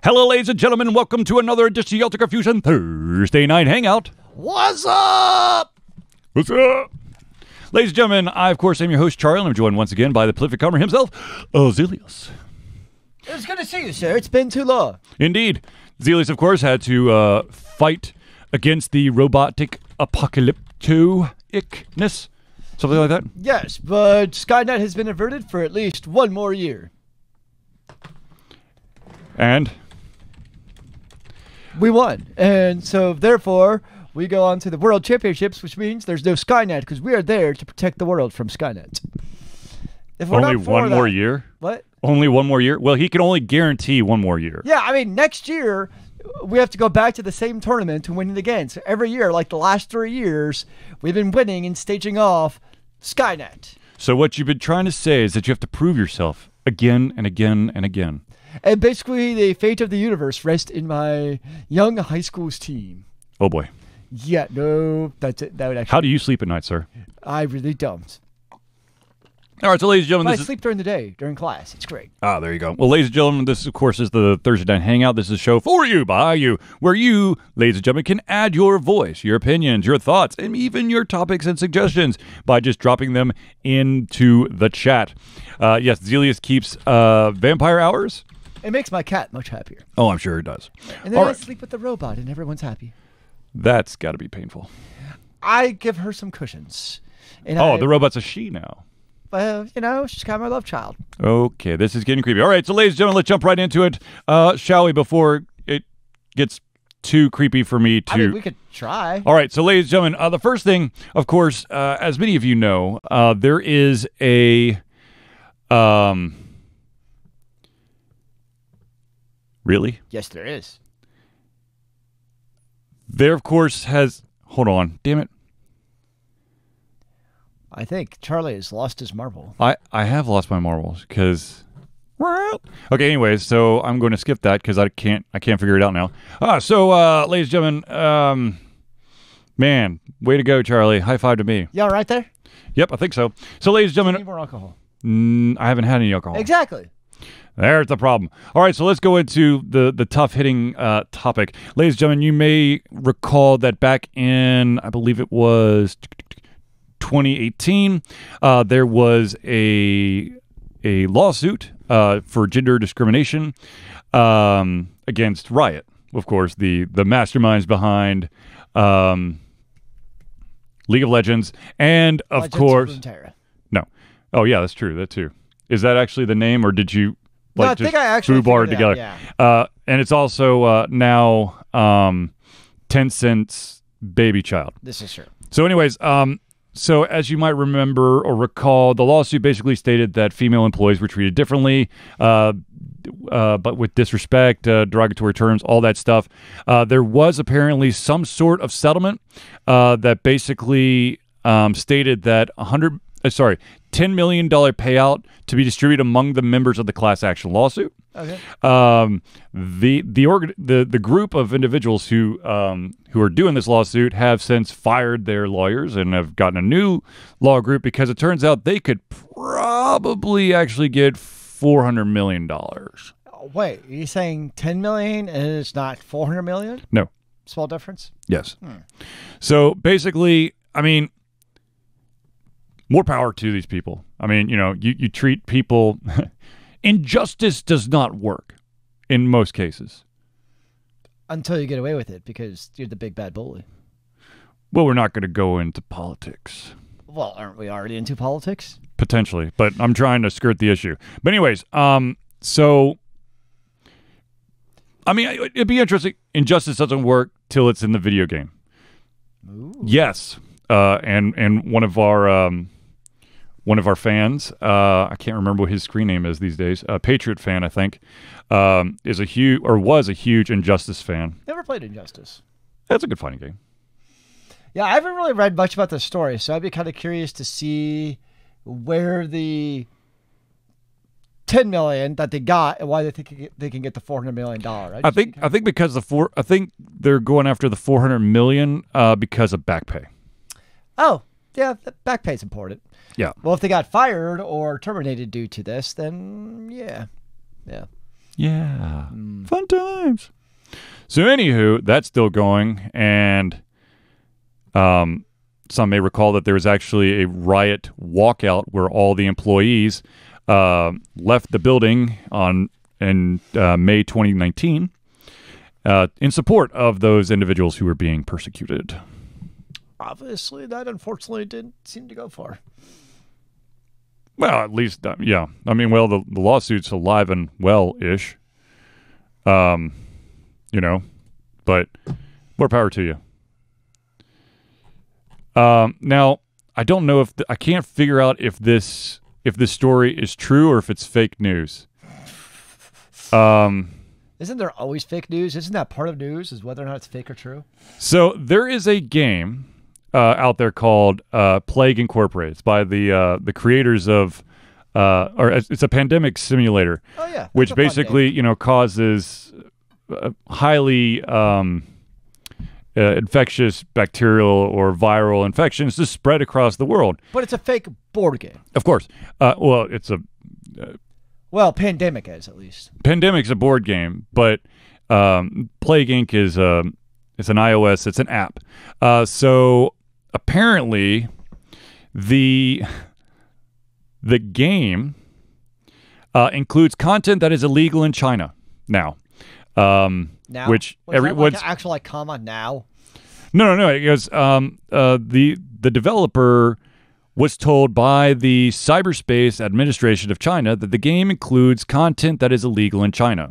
Hello, ladies and gentlemen. Welcome to another edition of Ultra Fusion Thursday Night Hangout. What's up? What's up? Ladies and gentlemen, I, of course, am your host, Charlie, and I'm joined once again by the prolific comer himself, Zelius. It's good to see you, sir. It's been too long. Indeed. Zelius, of course, had to fight against the robotic apocalypto-icness. Something like that? Yes, but Skynet has been averted for at least one more year. And? We won. And so, therefore, we go on to the World Championships, which means there's no Skynet, because we are there to protect the world from Skynet. If we're only not for one more that- year? What? Only one more year? Well, he can only guarantee one more year. Yeah, I mean, next year, we have to go back to the same tournament to win it again. So every year, like the last 3 years, we've been winning and staging off Skynet. So what you've been trying to say is that you have to prove yourself again and again and again. And basically, the fate of the universe rests in my young high school's team. Oh, boy. Yeah, no, that's it. That would actually. How do you sleep at night, sir? I really don't. All right, so ladies and gentlemen, But I sleep during the day, during class. It's great. Ah, there you go. Well, ladies and gentlemen, this, of course, is the Thursday Night Hangout. This is a show for you, by you, where you, ladies and gentlemen, can add your voice, your opinions, your thoughts, and even your topics and suggestions by just dropping them into the chat. Yes, Zelius keeps vampire hours. It makes my cat much happier. Oh, I'm sure it does. And then All I right. sleep with the robot, and everyone's happy. That's got to be painful. I give her some cushions. And Oh, the robot's a she now. Well, you know, she's kind of my love child. Okay, this is getting creepy. All right, so ladies and gentlemen, let's jump right into it, shall we, before it gets too creepy for me to... I mean, we could try. All right, so ladies and gentlemen, the first thing, of course, as many of you know, there is a... Really? Yes, there is. There, of course, has... Hold on. Damn it. I think Charlie has lost his marble. I have lost my marbles, because... Okay, anyways, so I'm going to skip that, because I can't figure it out now. Ladies and gentlemen, man, way to go, Charlie. High five to me. You all right there? Yep, I think so. So, ladies and Need gentlemen, more alcohol. I haven't had any alcohol. Exactly. There's the problem. All right, so let's go into the tough-hitting topic. Ladies and gentlemen, you may recall that back in, I believe it was 2018, there was a lawsuit for gender discrimination against Riot, of course, the masterminds behind League of Legends, and of Legends course... Runeterra. No. Oh, yeah, that's true. That too. Is that actually the name, or did you... No, I Like think just I actually foobarred figured it out, together. yeah. And it's also now Tencent's baby child. This is true. So anyways, so as you might remember or recall, the lawsuit basically stated that female employees were treated differently, but with disrespect, derogatory terms, all that stuff. There was apparently some sort of settlement that basically stated that $10 million payout to be distributed among the members of the class action lawsuit. Okay. The group of individuals who are doing this lawsuit have since fired their lawyers and have gotten a new law group, because it turns out they could probably actually get $400 million. Wait, are you saying 10 million and it's not 400 million? No. Small difference? Yes. So basically, I mean, more power to these people. I mean, you know, you treat people... Injustice does not work in most cases. Until you get away with it, because you're the big bad bully. Well, we're not going to go into politics. Well, aren't we already into politics? Potentially, but I'm trying to skirt the issue. But anyways, so... I mean, it'd be interesting. Injustice doesn't work till it's in the video game. Ooh. Yes. And one of our fans, I can't remember what his screen name is these days, Patriot fan, I think, was a huge Injustice fan. Never played Injustice. That's a good fighting game. Yeah, I haven't really read much about the story, so I'd be kind of curious to see where the 10 million that they got and why they think they can get the $400 million. I think because I think they're going after the 400 million because of back pay. Oh, yeah, back pay's important. Yeah. Well, if they got fired or terminated due to this, then yeah. Yeah. Fun times. So anywho, that's still going, and some may recall that there was actually a riot walkout where all the employees left the building in May 2019 in support of those individuals who were being persecuted. Obviously, that unfortunately didn't seem to go far. Well, at least, yeah. I mean, well, the lawsuit's alive and well-ish. But more power to you. Now, I don't know I can't figure out if this story is true or if it's fake news. Isn't there always fake news? Isn't that part of news, is whether or not it's fake or true? So there is a game out there called Plague Incorporated. It's by the creators of, or it's a pandemic simulator. Oh yeah, which basically causes highly infectious bacterial or viral infections to spread across the world. But it's a fake board game. Of course. Well, it's a Pandemic is, at least. Pandemic's a board game, but Plague Inc. is it's an iOS, it's an app. So apparently the game includes content that is illegal in China now. Now, which everyone's actual comma now. No. It goes. The developer was told by the Cyberspace Administration of China that the game includes content that is illegal in China.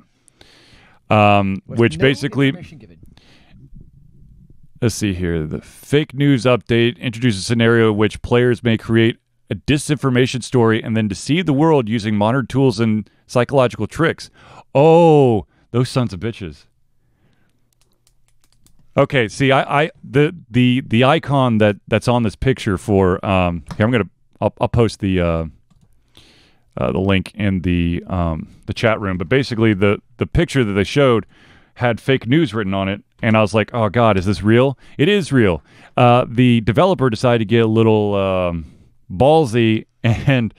Which basically, let's see here. The fake news update introduces a scenario in which players may create a disinformation story and then deceive the world using modern tools and psychological tricks. Oh, those sons of bitches. Okay, see, the icon that's on this picture for here I'll post the link in the chat room. But basically, the picture that they showed had fake news written on it, and I was like, oh God, is this real? It is real. The developer decided to get a little ballsy, and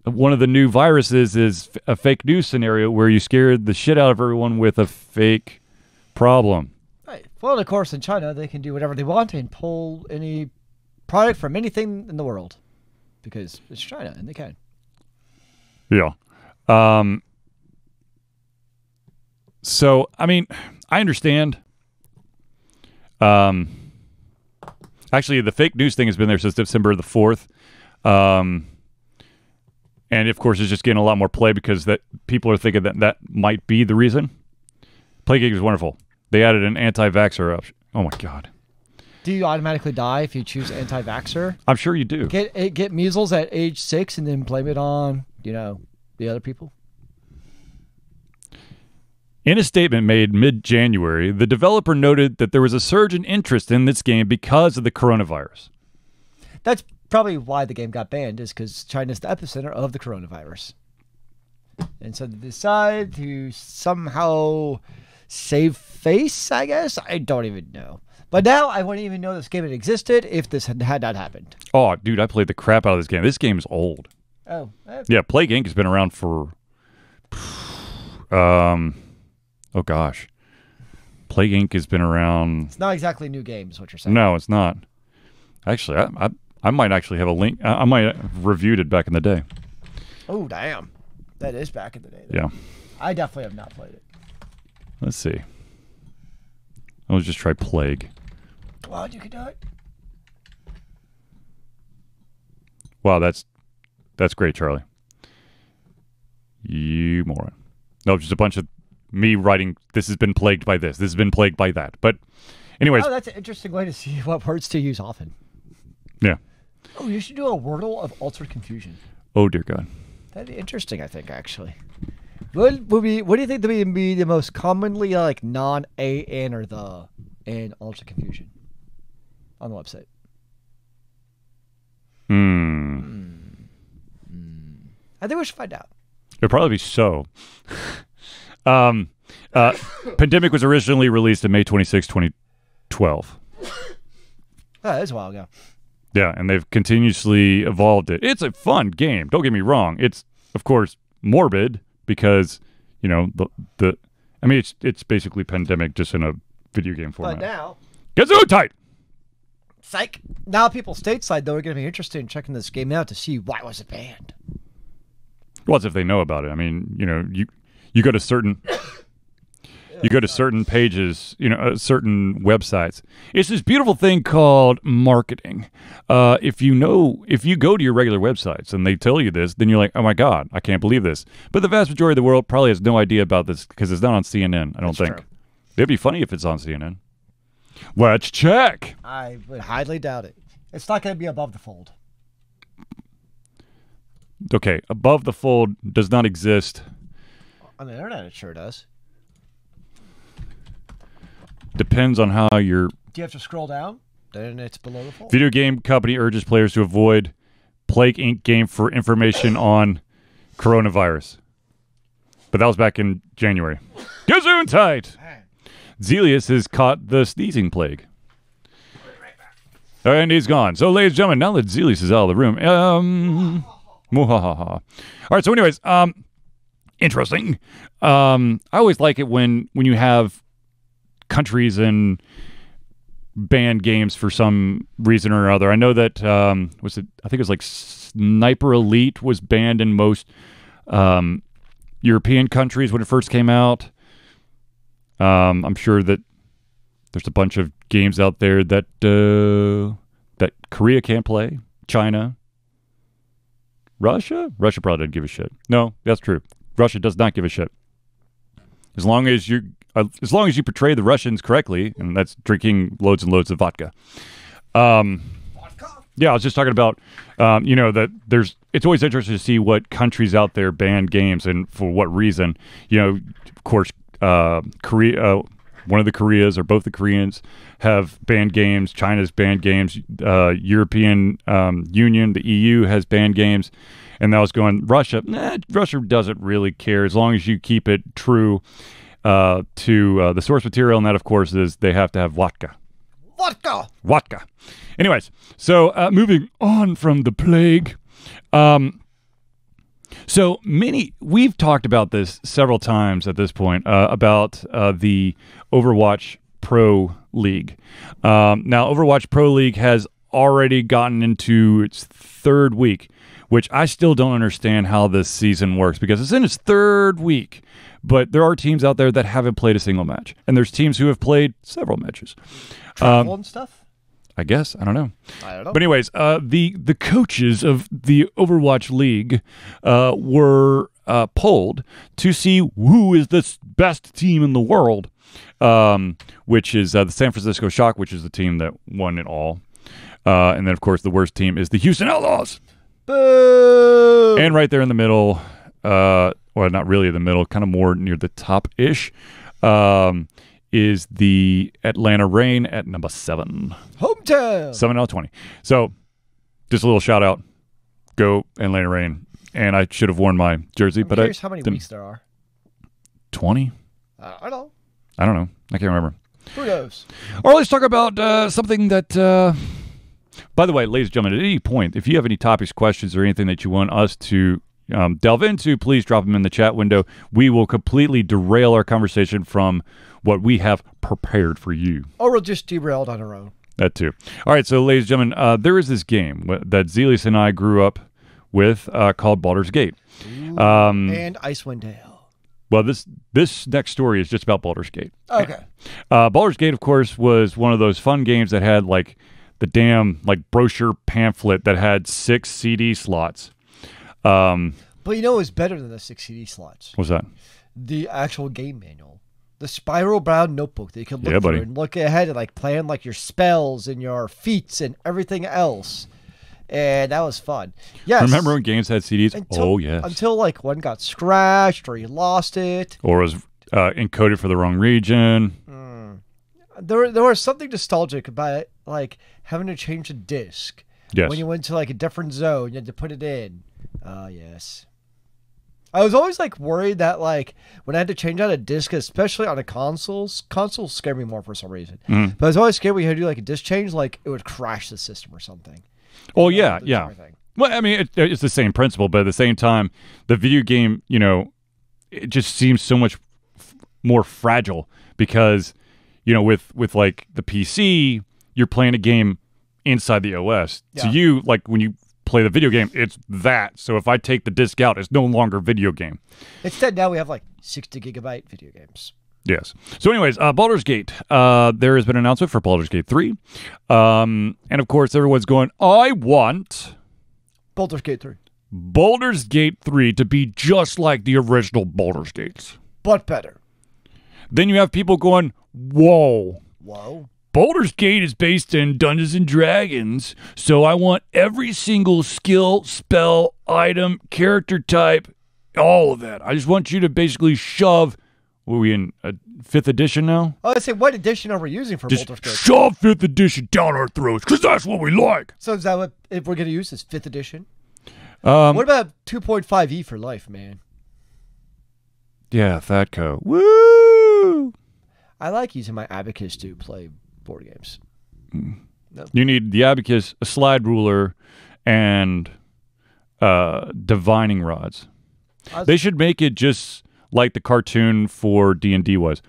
one of the new viruses is a fake news scenario where you scared the shit out of everyone with a fake problem. Right. Well, of course, in China, they can do whatever they want and pull any product from anything in the world because it's China and they can. Yeah. So, I mean, I understand. Actually, the fake news thing has been there since December the 4th. And, of course, it's just getting a lot more play because that people are thinking that might be the reason. Plague Inc. is wonderful. They added an anti-vaxxer option. Oh, my God. Do you automatically die if you choose anti-vaxxer? I'm sure you do. Get measles at age 6 and then blame it on, the other people? In a statement made mid-January, the developer noted that there was a surge in interest in this game because of the coronavirus. That's probably why the game got banned, is because China's the epicenter of the coronavirus. And so they decided to somehow save face, I guess? I don't even know. But now I wouldn't even know this game had existed if this had not happened. Oh, dude, I played the crap out of this game. This game is old. Oh. Yeah, Plague Inc. has been around for... oh, gosh. Plague Inc. has been around... It's not exactly new games, what you're saying. No, it's not. Actually, I might actually have a link. I might have reviewed it back in the day. Oh, damn. That is back in the day. Yeah. I definitely have not played it. Let's see. Let's just try Plague. Come on, you can do it. Wow, that's great, Charlie. You moron. No, just a bunch of me writing, this has been plagued by this. This has been plagued by that. But anyways. Oh, that's an interesting way to see what words to use often. Yeah. Oh, you should do a Wordle of altered confusion. Oh, dear God. That'd be interesting, I think, actually. What do you think would be the most commonly non-A, N, or the in altered confusion on the website? I think we should find out. It'll probably be so. Pandemic was originally released on May 26, 2012. Oh, that's a while ago. Yeah, and they've continuously evolved it. It's a fun game. Don't get me wrong. It's, of course, morbid because, You know, the I mean, it's basically Pandemic just in a video game format. But now, Gesundheit! psych. Now people stateside, though, are going to be interested in checking this game out to see why was it banned. Well, as if they know about it. I mean, you know, you go to certain you go to certain pages, you know, certain websites. It's this beautiful thing called marketing. If you go to your regular websites and they tell you this, then you're like, oh my God, I can't believe this. But the vast majority of the world probably has no idea about this because it's not on CNN, I don't think. True. It'd be funny if it's on CNN. Let's check. I would highly doubt it. It's not going to be above the fold. Okay, above the fold does not exist. On the internet, it sure does. Depends on how your Do you have to scroll down? Then it's below the fold. video game company urges players to avoid Plague Inc. game for information on coronavirus. But that was back in January. Gesundheit! Zelius has caught the sneezing plague. And he's gone. So, ladies and gentlemen, now that Zelius is out of the room, muhahaha. All right, so anyways, interesting. I always like it when you have countries and banned games for some reason or other. I know that I think it was like Sniper Elite was banned in most European countries when it first came out. I'm sure that there's a bunch of games out there that Korea can't play. China. Russia probably doesn't give a shit. No, that's true. Russia does not give a shit. As long as you portray the Russians correctly, and that's drinking loads and loads of vodka. Yeah, I was just talking about, that it's always interesting to see what countries out there ban games and for what reason. You know, of course, Korea, one of the Koreas or both the Koreans have banned games. China's banned games. European Union, the EU, has banned games. And I was going, Russia doesn't really care as long as you keep it true to the source material. And that, of course, is they have to have vodka. Vodka. Anyways, so moving on from the plague. So we've talked about this several times at this point about the Overwatch Pro League. Now, Overwatch Pro League has already gotten into its third week, which I still don't understand how this season works because it's in its third week. But there are teams out there that haven't played a single match, and there's teams who have played several matches. Travel and stuff? I guess. I don't know. I don't know. But anyways, the coaches of the Overwatch League were polled to see who is the best team in the world, which is the San Francisco Shock, which is the team that won it all. And then, of course, the worst team is the Houston Outlaws. Boo! And right there in the middle, well, not really in the middle, kind of more near the top-ish, is the Atlanta Reign at number 7. Hometown! 7 out of 20. So, just a little shout-out. Go Atlanta Reign. And I should have worn my jersey, I'm but curious how many weeks there are. 20? I don't know. I don't know. I can't remember. Who knows? All right, let's talk about something that... by the way, ladies and gentlemen, at any point, if you have any topics, questions, or anything that you want us to delve into, please drop them in the chat window. We will completely derail our conversation from what we have prepared for you. Or we'll just derailed on our own. That too. All right, so ladies and gentlemen, there is this game that Zelius and I grew up with called Baldur's Gate. And Icewind Dale. Well, this next story is just about Baldur's Gate. Okay. Baldur's Gate, of course, was one of those fun games that had like the damn brochure pamphlet that had 6 CD slots. But you know what's better than the 6 CD slots? What's that? The actual game manual. The spiral bound notebook that you can look through and look ahead and plan your spells and your feats and everything else. And that was fun. Yes. Remember when games had CDs? Until, yes. Until one got scratched or you lost it. Or was encoded for the wrong region. There was something nostalgic about it, having to change a disc. Yes. When you went to a different zone, you had to put it in. Yes. I was always worried that when I had to change out a disc, especially on a consoles scare me more for some reason. Mm. But I was always scared when you had to do a disc change, it would crash the system or something. Oh yeah. Well, I mean, it's the same principle, but at the same time, the video game, it just seems so much more fragile because, with like the PC, you're playing a game inside the OS. Yeah. To you, like when you play the video game, it's that. So if I take the disc out, it's no longer a video game. Instead, now we have like 60 gigabyte video games. Yes. So anyways, Baldur's Gate. There has been an announcement for Baldur's Gate 3. And of course, everyone's going, I want Baldur's Gate 3. Baldur's Gate 3 to be just like the original Baldur's Gates. But better. Then you have people going, whoa. Whoa. Baldur's Gate is based in Dungeons and Dragons, so I want every single skill, spell, item, character type, all of that. I just want you to basically shove. What are we in 5th edition now? Oh, I say, what edition are we using for Just Baldur's Gate? shove 5th edition down our throats, because that's what we like. So is that what if we're going to use this 5th edition? What What about 2.5e for life, man? Yeah, Thatco. Woo! I like using my abacus to play board games. You need the abacus, a slide ruler, and divining rods. They should make it just like the cartoon for D&D was.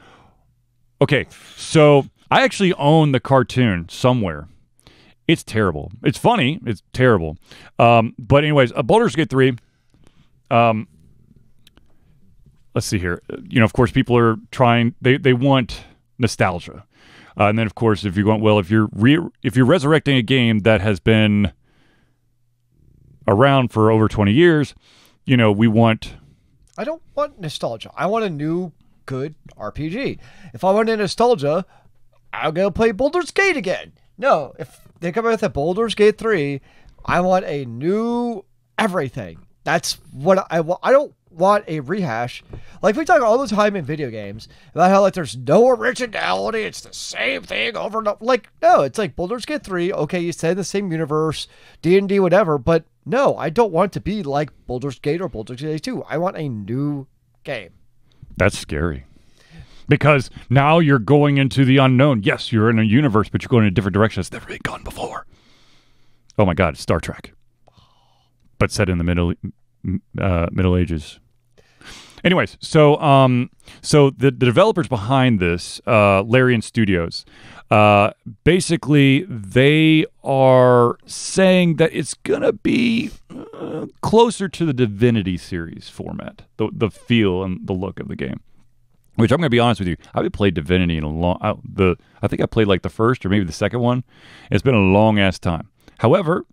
Okay, so I actually own the cartoon somewhere. It's terrible. It's funny. It's terrible. But anyways, Baldur's Gate 3. Let's see here. Of course, people are trying. They want nostalgia, and then of course, if you're resurrecting a game that has been around for over 20 years, we want. I don't want nostalgia. I want a new, good RPG. If I want a nostalgia, I'll go play Baldur's Gate again. No, if they come out with a Baldur's Gate 3, I want a new everything. That's what I want. I don't want a rehash. Like we talk all the time in video games about how like there's no originality. It's the same thing over and over. Like, no, it's like Baldur's Gate 3. Okay, you stay in the same universe, D&D, whatever. But no, I don't want to be like Baldur's Gate or Baldur's Gate 2. I want a new game. That's scary. Because now you're going into the unknown. Yes, you're in a universe, but you're going in a different direction that's never been gone before. Oh my God, it's Star Trek. But set in the Middle Ages. Anyways, so the developers behind this, Larian Studios, basically they are saying that it's gonna be closer to the Divinity series format, the feel and the look of the game. Which I'm gonna be honest with you, I haven't played Divinity in a long. I think I played like the first or maybe the second one. It's been a long ass time. However,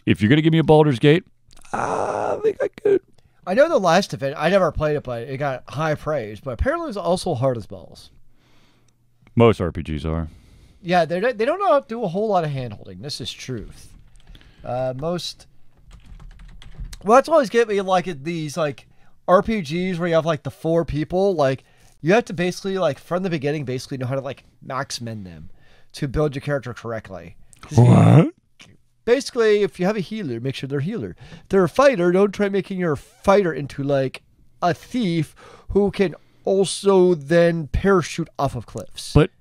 if you're gonna give me a Baldur's Gate, I think I could. I know the last of it. I never played it, but it got high praise. But apparently, it's also hard as balls. Most RPGs are. Yeah, they don't know how to do a whole lot of hand holding. This is truth. Most. Well, that's always get me like these like RPGs where you have like the 4 people. Like you have to basically like from the beginning basically know how to like max min them to build your character correctly. What? Basically, if you have a healer, make sure they're a healer. If they're a fighter, don't try making your fighter into like a thief who can also then parachute off of cliffs. But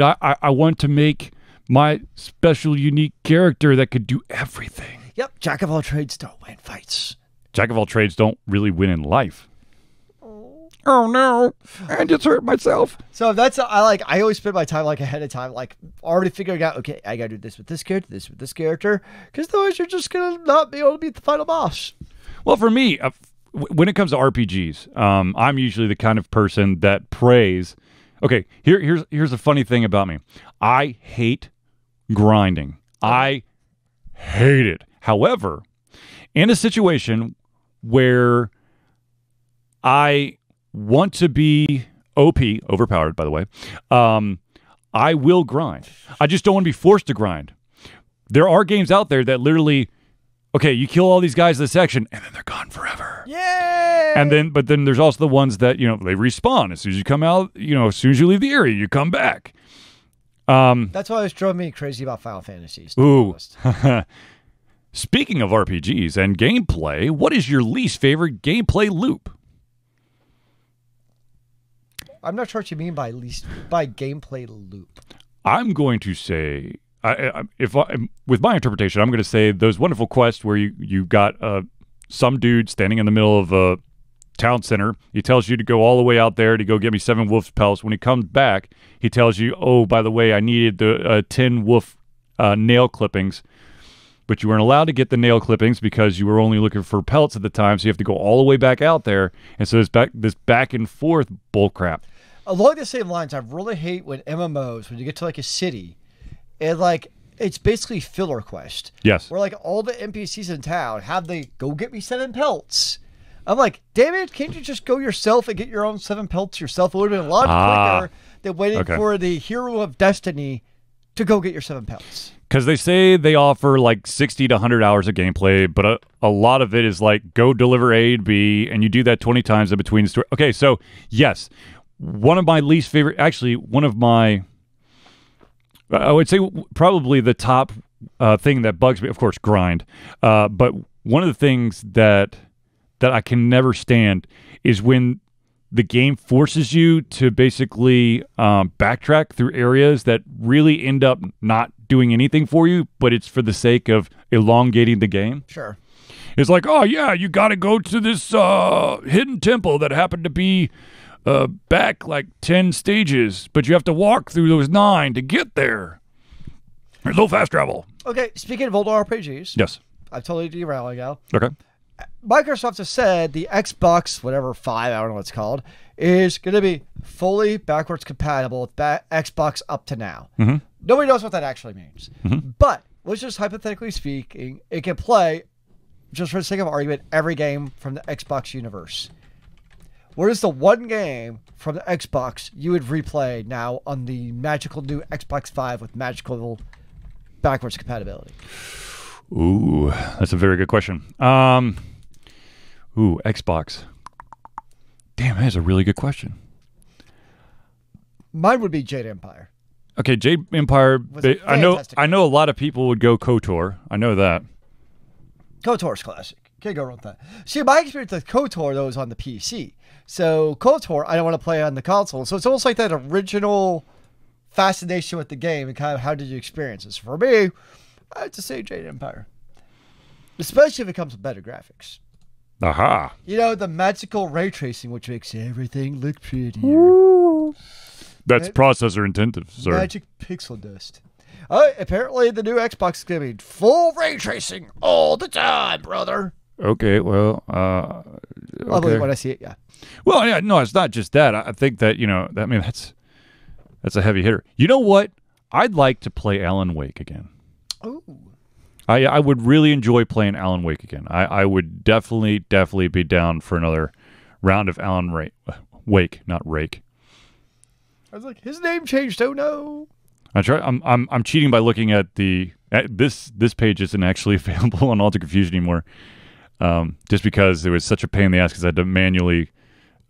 I want to make my special unique character that could do everything. Yep, jack of all trades don't win fights. Jack of all trades don't really win in life. Oh no, I just hurt myself. So that's I always spend my time like ahead of time, like already figuring out. Okay, I gotta do this with this character, this with this character, because otherwise you're just gonna not be able to beat the final boss. Well, for me, when it comes to RPGs, I'm usually the kind of person that prays. Okay, here's a funny thing about me. I hate grinding. I hate it. However, in a situation where I want to be OP, overpowered, by the way, I will grind. I just don't want to be forced to grind. There are games out there that literally, okay, you kill all these guys in this section, and then they're gone forever. Yay! But then there's also the ones that, they respawn. As soon as you come out, as soon as you leave the area, you come back. That's why it drove me crazy about Final Fantasies. Ooh. Speaking of RPGs and gameplay, what is your least favorite gameplay loop? I'm not sure what you mean by gameplay loop. I'm going to say, with my interpretation, I'm going to say those wonderful quests where you got some dude standing in the middle of town center. He tells you to go all the way out there to go get me 7 wolf pelts. When he comes back, he tells you, oh, by the way, I needed the 10 wolf nail clippings. But you weren't allowed to get the nail clippings because you were only looking for pelts at the time, so you have to go all the way back out there. And so this back and forth bull crap. Along the same lines, I really hate when MMOs, when you get to like a city, and like it's basically filler quest. Yes. Where like all the NPCs in town have they go get me 7 pelts. I'm like, damn it, can't you just go yourself and get your own 7 pelts yourself? It would have been a lot quicker than waiting for the hero of destiny to go get your 7 pelts. Because they say they offer like 60 to 100 hours of gameplay, but a lot of it is like go deliver A and B, and you do that 20 times in between the story. Okay, so yes, one of my least favorite, actually one of my, I would say probably the top thing that bugs me, of course, grind. But one of the things that I can never stand is when the game forces you to basically backtrack through areas that really end up not doing anything for you, but it's for the sake of elongating the game. Sure. It's like, oh, yeah, you got to go to this hidden temple that happened to be back like 10 stages, but you have to walk through those 9 to get there. There's no fast travel. Okay, speaking of old RPGs. Yes. I'm totally derailing now. Okay. Microsoft has said the Xbox, whatever 5, I don't know what it's called, is going to be fully backwards compatible with Xbox up to now. Mm-hmm. Nobody knows what that actually means. Mm-hmm. But let's just hypothetically speaking, it can play, just for the sake of argument, every game from the Xbox universe. What is the one game from the Xbox you would replay now on the magical new Xbox 5 with magical backwards compatibility? Ooh, that's a very good question. Xbox. Damn, that is a really good question. Mine would be Jade Empire. Okay, Jade Empire. I know a lot of people would go KOTOR. I know that. KOTOR's classic. Can't go wrong with that. See, my experience with KOTOR, though, is on the PC. So KOTOR, I don't want to play on the console. So it's almost like that original fascination with the game and kind of how did you experience this. For me, I have to say Jade Empire. Especially if it comes with better graphics. Aha. You know, the magical ray tracing, which makes everything look prettier. That's processor intensive, sir. Magic pixel dust. Apparently the new Xbox is going to be full ray tracing all the time, brother. Okay, well, okay. I'll believe when I see it, yeah. Well, yeah, no, it's not just that. I think that, that's a heavy hitter. You know what? I'd like to play Alan Wake again. Ooh. I would really enjoy playing Alan Wake again. I would definitely be down for another round of Alan Wake, not Rake. I was like, his name changed. Oh no! I'm cheating by looking at this page isn't actually available on Alter Confusion anymore, just because it was such a pain in the ass because I had to manually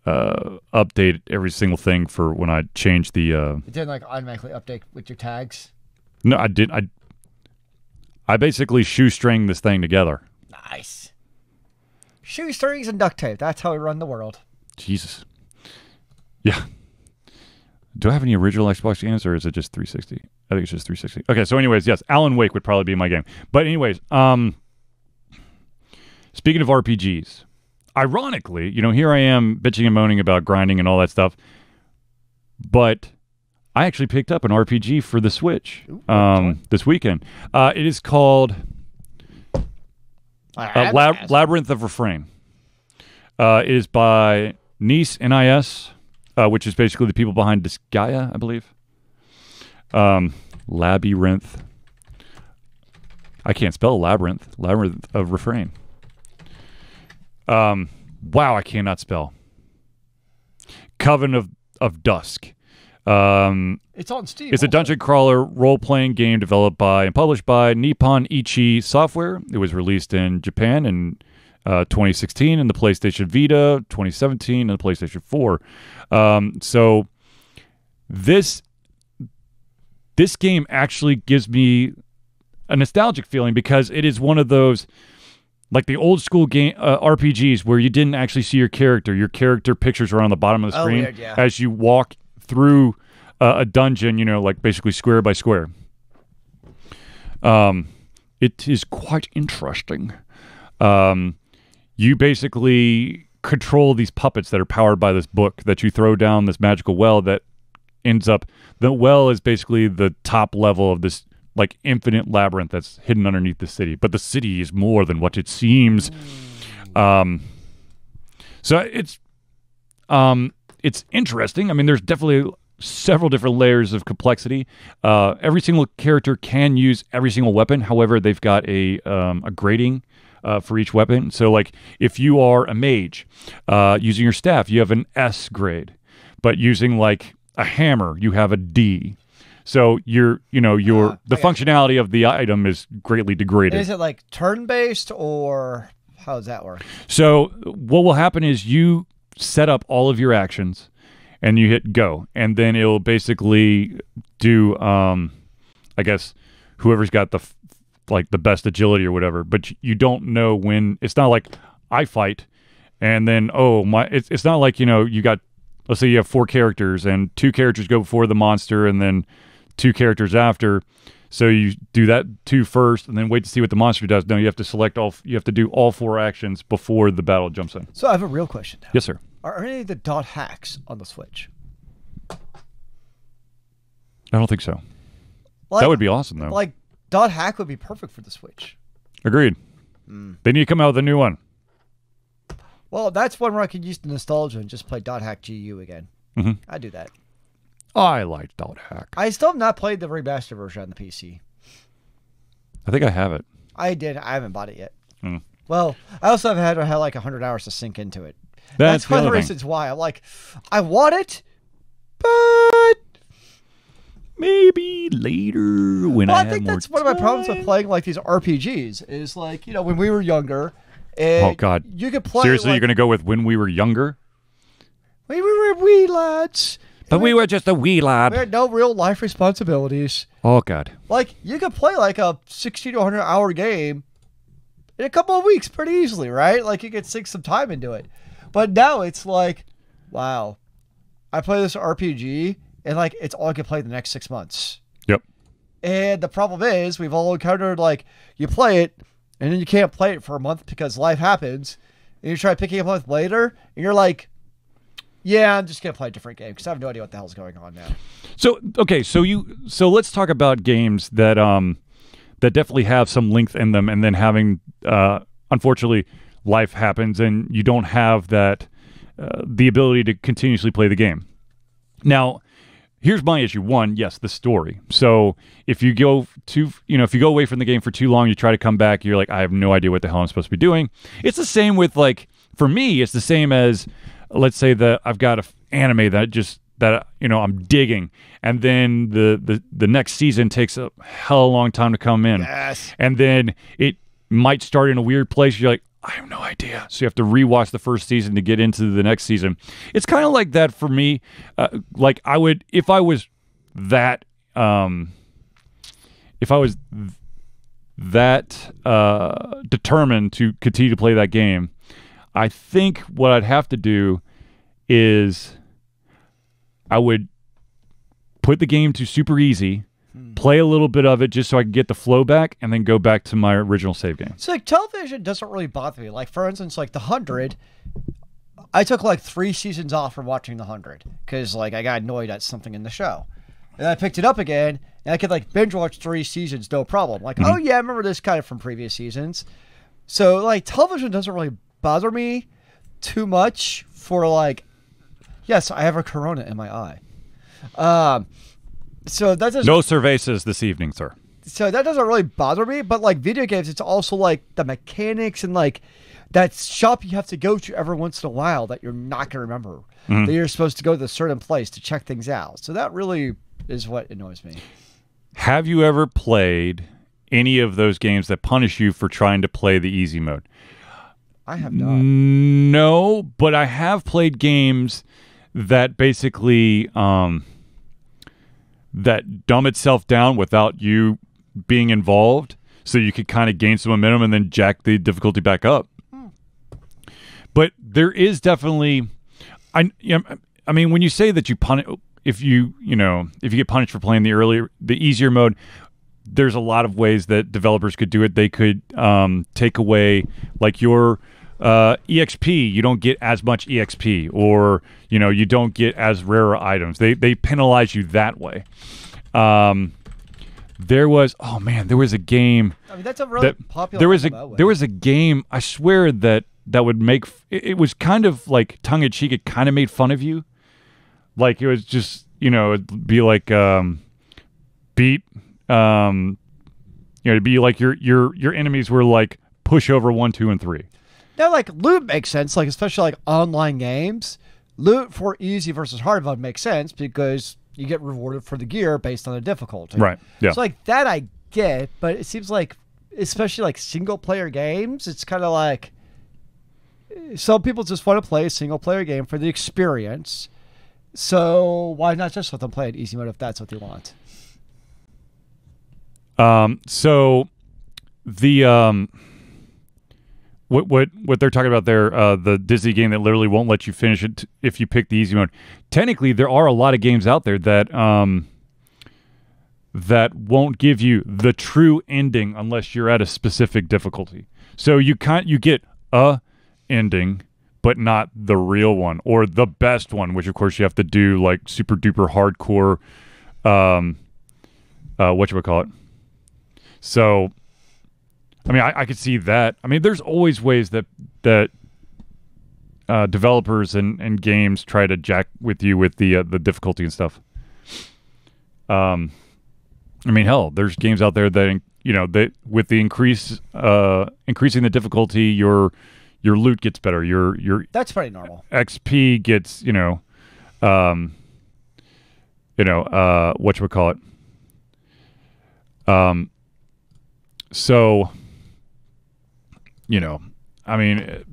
update every single thing for when I changed the. It didn't like automatically update with your tags. No, I did. I basically shoestring this thing together. Nice. Shoestrings and duct tape. That's how we run the world. Jesus. Yeah. Do I have any original Xbox games, or is it just 360? I think it's just 360. Okay, so anyways, yes, Alan Wake would probably be my game. But anyways, speaking of RPGs, ironically, here I am bitching and moaning about grinding and all that stuff, but I actually picked up an RPG for the Switch this weekend. It is called Labyrinth of Refrain. It is by NIS, N-I-S, which is basically the people behind Disgaea, I believe. Labyrinth. I can't spell labyrinth. Labyrinth of Refrain. Wow, I cannot spell. Coven of Dusk. It's on Steam. It's a dungeon crawler role-playing game developed by and published by Nippon Ichi Software. It was released in Japan in 2016 and the PlayStation Vita, 2017 and the PlayStation 4. So this game actually gives me a nostalgic feeling because it is one of those, like the old school game RPGs where you didn't actually see your character. Your character pictures are on the bottom of the screen weird, yeah. as you walk through a dungeon, like basically square by square. It is quite interesting. You basically control these puppets that are powered by this book that you throw down this magical well that ends up. The well is basically the top level of this like infinite labyrinth that's hidden underneath the city, but the city is more than what it seems. So it's interesting. I mean, there's definitely several different layers of complexity. Every single character can use every single weapon. However, they've got a grading for each weapon. So, like, if you are a mage using your staff, you have an S grade, but using like a hammer, you have a D. So the functionality of the item is greatly degraded. Is it like turn-based, or how does that work? So what will happen is you set up all of your actions and you hit go, and then it'll basically do I guess whoever's got the best agility or whatever, but you don't know when. It's not like I fight and then it's not like, you got, let's say you have 4 characters and 2 characters go before the monster and then 2 characters after. So you do that 2 first and then wait to see what the monster does. No, you have to you have to do all 4 actions before the battle jumps in. So I have a real question now. Yes, sir. Are any of the dot hacks on the Switch? I don't think so. Like, that would be awesome, though. Like, dot hack would be perfect for the Switch. Agreed. They need to come out with a new one. Well, that's one where I could use the nostalgia and just play dot hack GU again. Mm-hmm. I'd do that. I liked dot hack. I still have not played the remastered version on the PC. I think I have it. I did. I haven't bought it yet. Well, I also have had like 100 hours to sink into it. That's one of the reasons why I'm like, I want it, but maybe later when I have more time. I think that's one of my problems with playing like these RPGs is like, when we were younger. Oh God! You could play. Seriously, you're gonna go with when we were younger? We were wee lads. But we were just a wee lad. We had no real life responsibilities. Oh God! Like you could play like a 60 to 100 hour game in a couple of weeks pretty easily, right? Like you could sink some time into it. But now it's like, wow, I play this RPG and like it's all I can play the next 6 months. Yep. And the problem is we've all encountered like you play it and then you can't play it for a month because life happens. And you try picking it up a month later and you're like, yeah, I'm just going to play a different game because I have no idea what the hell's going on now. So, okay, so let's talk about games that that definitely have some length in them, and then having, unfortunately, life happens and you don't have that, the ability to continuously play the game. Now, here's my issue. One, yes, the story. So if you go away from the game for too long, you try to come back, you're like, I have no idea what the hell I'm supposed to be doing. It's the same with for me, it's the same as, let's say that I've got an anime that I'm digging, and then the next season takes a hell of a long time to come in. Yes. And then it might start in a weird place. You're like, I have no idea. So you have to rewatch the first season to get into the next season. It's kind of like that for me. Like I would, if I was that determined to continue to play that game, I think what I'd have to do is I would put the game to super easy, play a little bit of it just so I can get the flow back, and then go back to my original save game. So like television doesn't really bother me. Like for instance, like The 100, I took like 3 seasons off from watching The 100 because like I got annoyed at something in the show. And I picked it up again, and I could like binge watch 3 seasons, no problem. Like, oh yeah, I remember this kind of from previous seasons. So like television doesn't really bother me too much for like, yes, I have a corona in my eye. So that doesn't. No cervezas this evening, sir. So that doesn't really bother me, but like video games, it's also like the mechanics and like that shop you have to go to every once in a while that you're not going to remember. That you're supposed to go to a certain place to check things out. So that really is what annoys me. Have you ever played any of those games that punish you for trying to play the easy mode? I have not. No, but I have played games that basically that dumb itself down without you being involved, so you could kind of gain some momentum and then jack the difficulty back up. But there is definitely, I mean, when you say that you punish, if you get punished for playing the easier mode, there's a lot of ways that developers could do it. They could take away like your EXP, you don't get as much EXP, or you don't get as rare items. They penalize you that way. There was a game. I mean, that's a really popular. There was a game. I swear that would make it was kind of like tongue in cheek. It kind of made fun of you. Like it was just it'd be like beat. It'd be like your enemies were like push over 1, 2, and 3. Now, like loot makes sense. Like especially like online games, loot for easy versus hard mode makes sense because you get rewarded for the gear based on the difficulty. Right. Yeah. So like that I get, but it seems like especially like single player games, it's kind of like some people just want to play a single player game for the experience. So why not just let them play it easy mode if that's what they want? So the what they're talking about there, the Disney game that literally won't let you finish it if you pick the easy mode. Technically, there are a lot of games out there that that won't give you the true ending unless you're at a specific difficulty. So you get a ending, but not the real one or the best one, which of course you have to do like super duper hardcore. Whatchamacallit. So, I mean, I could see that. I mean, there's always ways that developers and games try to jack with you with the difficulty and stuff. I mean, hell, there's games out there that that with the increasing the difficulty, your loot gets better. Your that's pretty normal. XP gets whatchamacallit. So, I mean,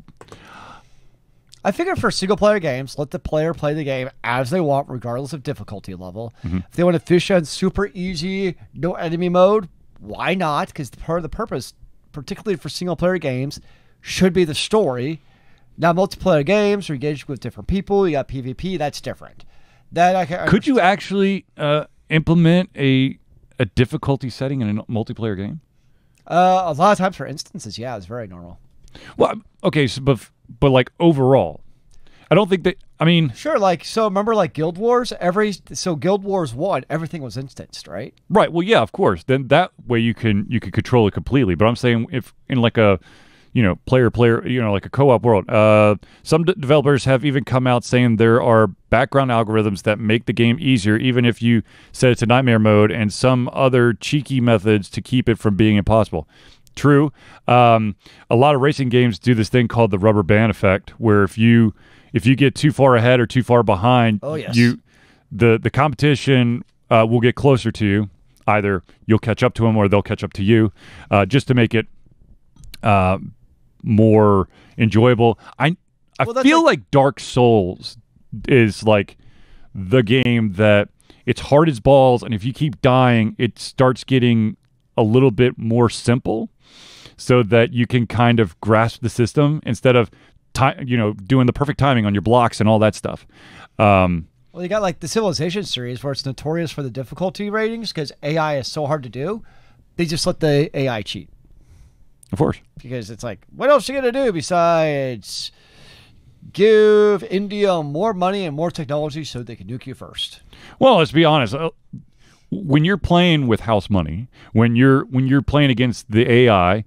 I figure for single player games, let the player play the game as they want, regardless of difficulty level. Mm-hmm. If they want to fish on super easy, no enemy mode, why not? Because part of the purpose, particularly for single player games, should be the story. Now, multiplayer games are engaged with different people. You got PvP, that's different. That I can Could you actually implement a difficulty setting in a multiplayer game? A lot of times for instances, yeah, it's very normal. Well, okay, so but like overall, I don't think that. I mean, sure. Like so, remember like Guild Wars. Guild Wars 1, everything was instanced, right? Right. Well, yeah, of course. Then that way you can control it completely. But I'm saying if in like a player, like a co-op world. Some developers have even come out saying there are background algorithms that make the game easier, even if you set it to nightmare mode, and some other cheeky methods to keep it from being impossible. True. A lot of racing games do this thing called the rubber band effect, where if you get too far ahead or too far behind, the competition will get closer to you. Either you'll catch up to them or they'll catch up to you, just to make it more enjoyable. I feel like Dark Souls is like the game that it's hard as balls, and if you keep dying, it starts getting a little bit more simple, so that you can kind of grasp the system instead of doing the perfect timing on your blocks and all that stuff. Well, you got like the Civilization series where it's notorious for the difficulty ratings because AI is so hard to do. They just let the AI cheat. Of course. Because it's like, what else are you going to do besides give India more money and more technology so they can nuke you first? Well, let's be honest. When you're playing with house money, when you're playing against the AI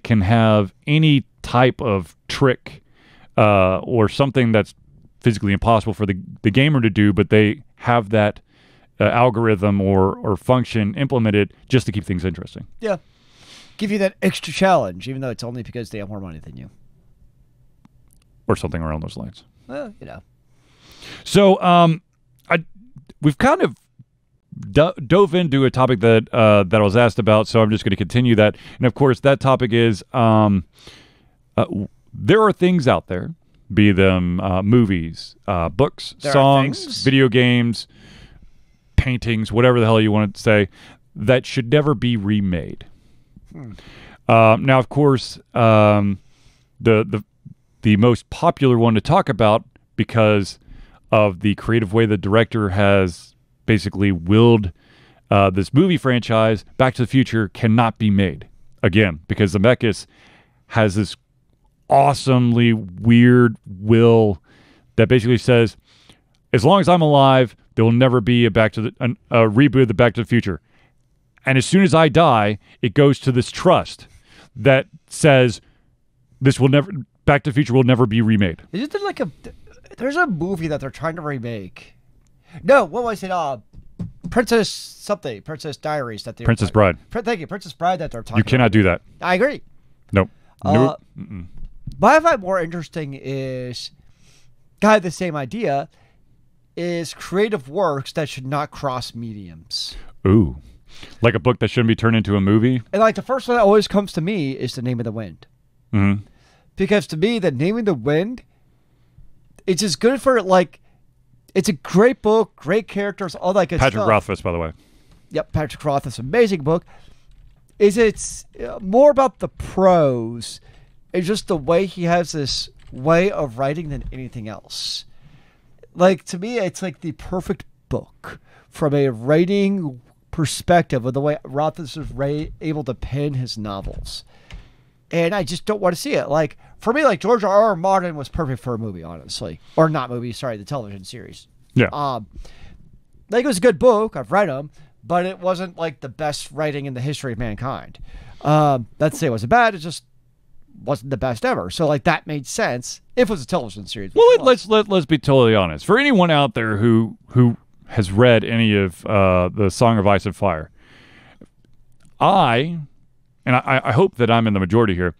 can have any type of trick or something that's physically impossible for the gamer to do, but they have that algorithm or function implemented just to keep things interesting. Yeah. Give you that extra challenge, even though it's only because they have more money than you. Or something around those lines. Well, So we've kind of dove into a topic that I was asked about, so I'm just going to continue that. And of course, that topic is there are things out there, be them movies, books, songs, video games, paintings, whatever the hell you want to say, that should never be remade. Now, of course, the most popular one to talk about, because of the creative way the director has basically willed this movie franchise, Back to the Future, cannot be made again, because Zemeckis has this awesomely weird will that basically says, as long as I'm alive, there will never be a reboot of the Back to the Future. And as soon as I die, it goes to this trust that says Back to the Future will never be remade. Isn't there like there's a movie that they're trying to remake? No, what was it? Princess Diaries that they Princess Bride. Thank you, Princess Bride that they're talking. You cannot do that. I agree. Nope. Nope. What I find more interesting is kind of the same idea, is creative works that should not cross mediums. Ooh. Like a book that shouldn't be turned into a movie? And like the first one that always comes to me is The Name of the Wind. Mm-hmm. Because to me, The Name of the Wind, it's just good for like, it's a great book, great characters, all that good Patrick stuff. Rothfuss, by the way. Yep, Patrick Rothfuss, amazing book. It's more about the prose. It's just the way he has this way of writing than anything else. Like, to me, it's like the perfect book from a writing perspective of the way Rothfuss was able to pen his novels. And I just don't want to see it. Like, for me, like, George R.R. Martin was perfect for a movie, honestly. Or not movie, sorry, the television series. Yeah. Like, it was a good book. I've read them. But it wasn't, like, the best writing in the history of mankind. Not to say it wasn't bad. It just wasn't the best ever. So, like, that made sense if it was a television series. Well, let's be totally honest. For anyone out there who has read any of the Song of Ice and Fire, I hope that I'm in the majority here.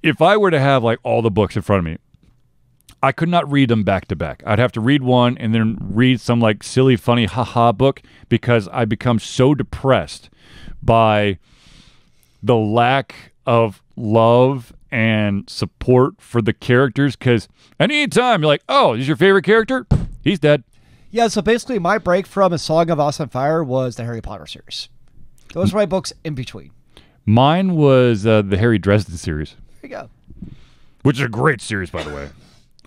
If I were to have like all the books in front of me, I could not read them back to back. I'd have to read one and then read some like silly, funny, haha book because I become so depressed by the lack of love and support for the characters. Because at any time you're like, oh, this is your favorite character? He's dead. Yeah, so basically my break from A Song of Ice and Fire was the Harry Potter series. Those were my books in between. Mine was the Harry Dresden series. There you go. Which is a great series, by the way.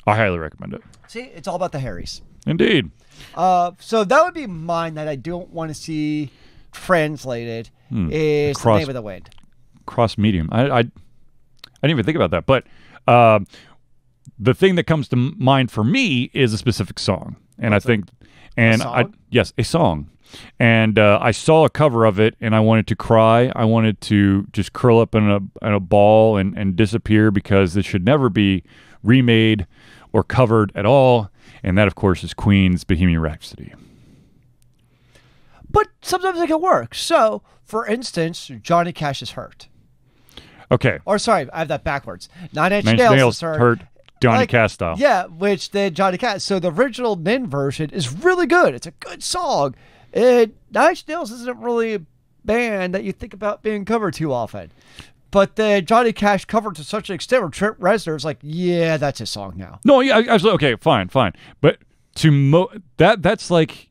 I highly recommend it. See, it's all about the Harrys. Indeed. So that would be mine that I don't want to see translated is The Name of the Wind. Cross medium. I didn't even think about that. But the thing that comes to mind for me is a specific song. And What's I think... And yes, a song. And I saw a cover of it, and I wanted to cry. I wanted to just curl up in a ball and disappear because this should never be remade or covered at all. And that, of course, is Queen's Bohemian Rhapsody. But sometimes it can work. So, for instance, Johnny Cash is hurt. Okay. Or sorry, I have that backwards. Nine Inch Nails is hurt. Johnny Cash style. Yeah, which then Johnny Cash. So the original Nin version is really good. It's a good song. Nine Inch Nails isn't really a band that you think about being covered too often. But then Johnny Cash covered to such an extent where Trent Reznor's like, yeah, that's his song now. No, yeah, absolutely. Okay, fine. But that's like,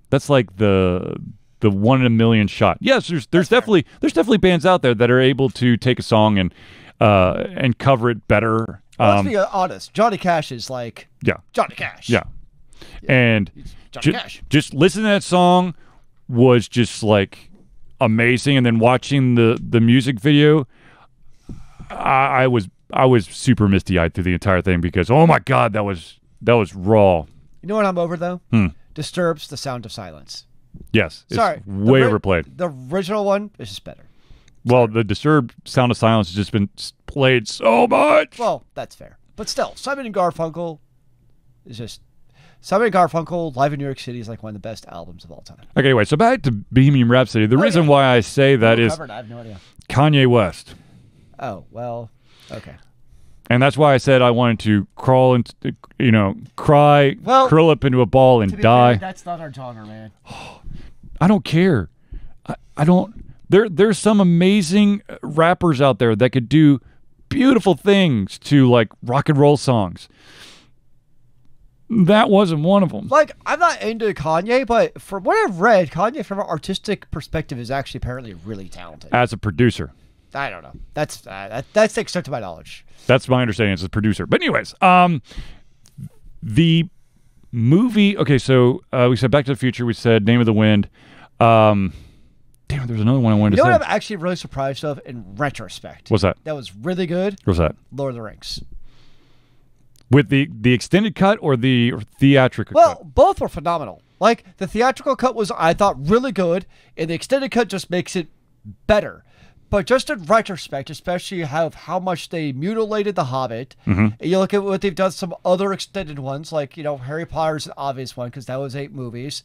that's like the 1 in a million shot. Yes, there's definitely bands out there that are able to take a song and cover it better. Let's be honest. Johnny Cash is like Johnny Cash. Yeah. And Johnny Cash. Just listening to that song was just like amazing. And then watching the music video, I was super misty-eyed through the entire thing because, oh my God, that was raw. You know what I'm over though? Disturbed's The Sound of Silence. Yes. Sorry. Way overplayed. The original one is just better. Well, the Disturbed Sound of Silence has just been played so much. Well, that's fair. But still, Simon and Garfunkel live in New York City is like one of the best albums of all time. Okay, anyway, so back to Bohemian Rhapsody. The reason why I say that is I have no idea. Kanye West. Oh, well, okay. And that's why I said I wanted to crawl into, cry, curl up into a ball and die. Fair, that's not our genre, man. I don't care. I don't. There's some amazing rappers out there that could do beautiful things to like rock and roll songs. That wasn't one of them. Like, I'm not into Kanye, but from what I've read, Kanye from an artistic perspective is actually apparently really talented. As a producer. I don't know. That's the extent of my knowledge. That's my understanding as a producer. But anyways, the movie. Okay, so we said Back to the Future. We said Name of the Wind. Damn, there's another one I wanted You to know say. what I'm actually really surprised of in retrospect? What's that? That was really good. What's that? Lord of the Rings. With the extended cut or the theatrical Well, cut? both were phenomenal. Like, the theatrical cut was, I thought, really good, and the extended cut just makes it better. But just in retrospect, especially how much they mutilated The Hobbit, and you look at what they've done, some other extended ones, like, Harry Potter's an obvious one, because that was 8 movies.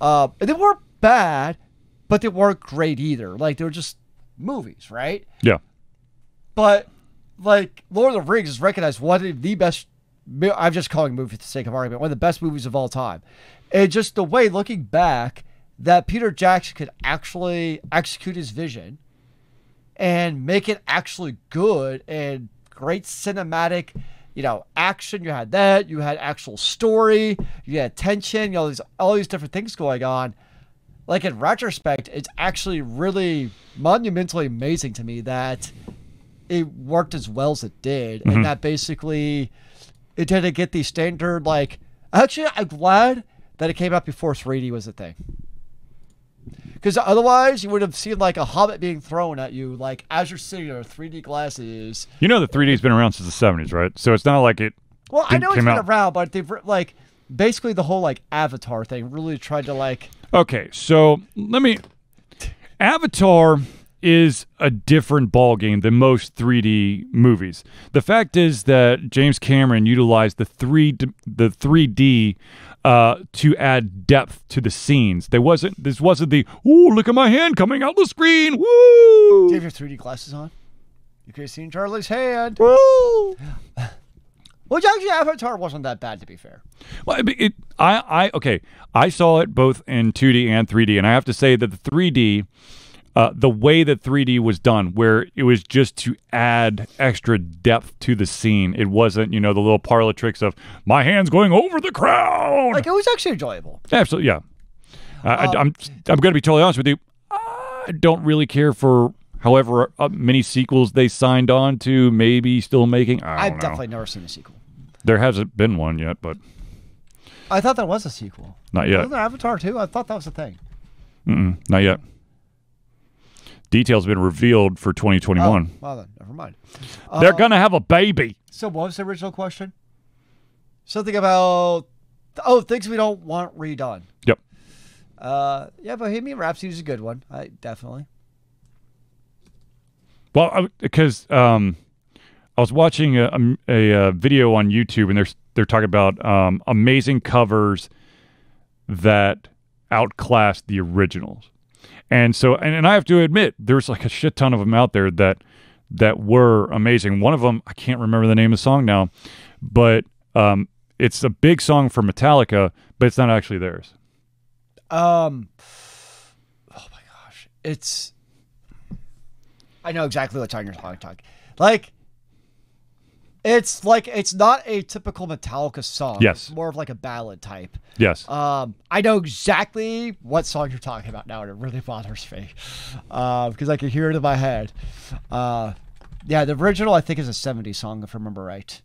And they weren't bad, but they weren't great either. Like, they were just movies, right? Yeah. But, like, Lord of the Rings is recognized one of the best, I'm just calling it movie for the sake of argument, one of the best movies of all time. And just the way, looking back, that Peter Jackson could actually execute his vision and make it actually good and great cinematic, action. You had that. You had actual story. You had tension. All these different things going on. Like, in retrospect, it's actually really monumentally amazing to me that it worked as well as it did, and that basically it didn't get the standard. Like, actually, I'm glad that it came out before 3D was a thing. Because otherwise, you would have seen, like, a Hobbit being thrown at you, like, as you're sitting there, 3D glasses. You know the 3D's been around since the 70s, right? So it's not like it. Well, I know it's came been out. around, but they've, like, basically the whole, like, Avatar thing really tried to, like. Okay, so Avatar is a different ballgame than most 3D movies. The fact is that James Cameron utilized the 3D to add depth to the scenes. This wasn't the, ooh, look at my hand coming out the screen, woo! Do you have your 3D glasses on? You could have seen Charlie's hand. Woo! Which actually, Avatar wasn't that bad, to be fair. Well, I saw it both in 2D and 3D, and I have to say that the 3D, the way that 3D was done, where it was just to add extra depth to the scene. It wasn't, the little parlor tricks of my hand's going over the crowd. Like, it was actually enjoyable. Absolutely, yeah. I'm going to be totally honest with you. I don't really care for however many sequels they signed on to, maybe still making. I've definitely never seen a sequel. There hasn't been one yet, but I thought there was a sequel. not yet. Wasn't there Avatar 2? I thought that was a thing. Not yet. Details have been revealed for 2021. Oh, well then, never mind. They're going to have a baby. So what was the original question? Something about, things we don't want redone. Yep. Yeah, Bohemian Rhapsody is a good one. Definitely. Well, because I was watching a video on YouTube, and they're talking about amazing covers that outclass the originals. And so, and I have to admit, there's like a shit ton of them out there that were amazing. One of them, I can't remember the name of the song now, but it's a big song for Metallica, but it's not actually theirs. Oh my gosh, I know exactly what song you're talking. It's not a typical Metallica song. Yes. It's more of like a ballad type. Yes. I know exactly what song you're talking about now, and it really bothers me because I can hear it in my head. Yeah, the original I think is a 70s song, if I remember right.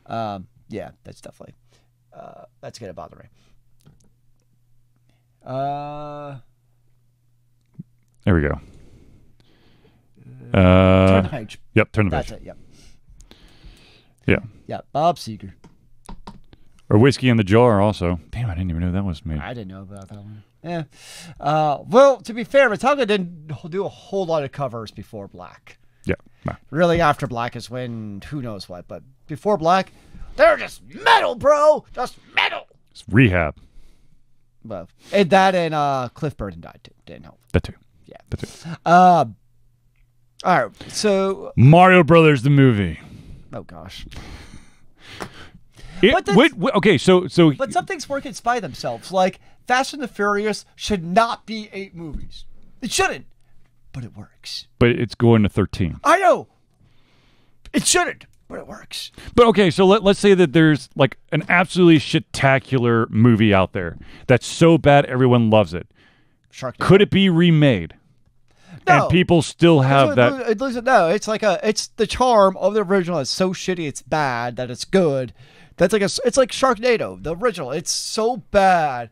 Yeah, that's definitely that's gonna bother me. There we go. Turn the page. Yep, turn the That's page. it. Yep. Yeah. Yeah, Bob Seger. Or Whiskey in the Jar also. Damn, I didn't even know that was made. I didn't know about that one. Yeah. Well, to be fair, Metallica didn't do a whole lot of covers before Black. Yeah. No. Really, after Black is when who knows what. But before Black, they're just metal, bro. Just metal. It's Rehab. Well, and Cliff Burton died too. Didn't help. That too. Yeah. That too. All right. So. Mario Brothers the movie. Oh gosh. Okay, so But some things work by themselves. Like Fast and the Furious should not be 8 movies. It shouldn't, but it works. But it's going to 13. I know. It shouldn't, but it works. But okay, so let's say that there's like an absolutely shit-tacular movie out there that's so bad everyone loves it. Sharknado. Could it be remade? No. And people still have that. No, it's the charm of the original. It's so shitty, it's bad that it's good. It's like Sharknado, the original. It's so bad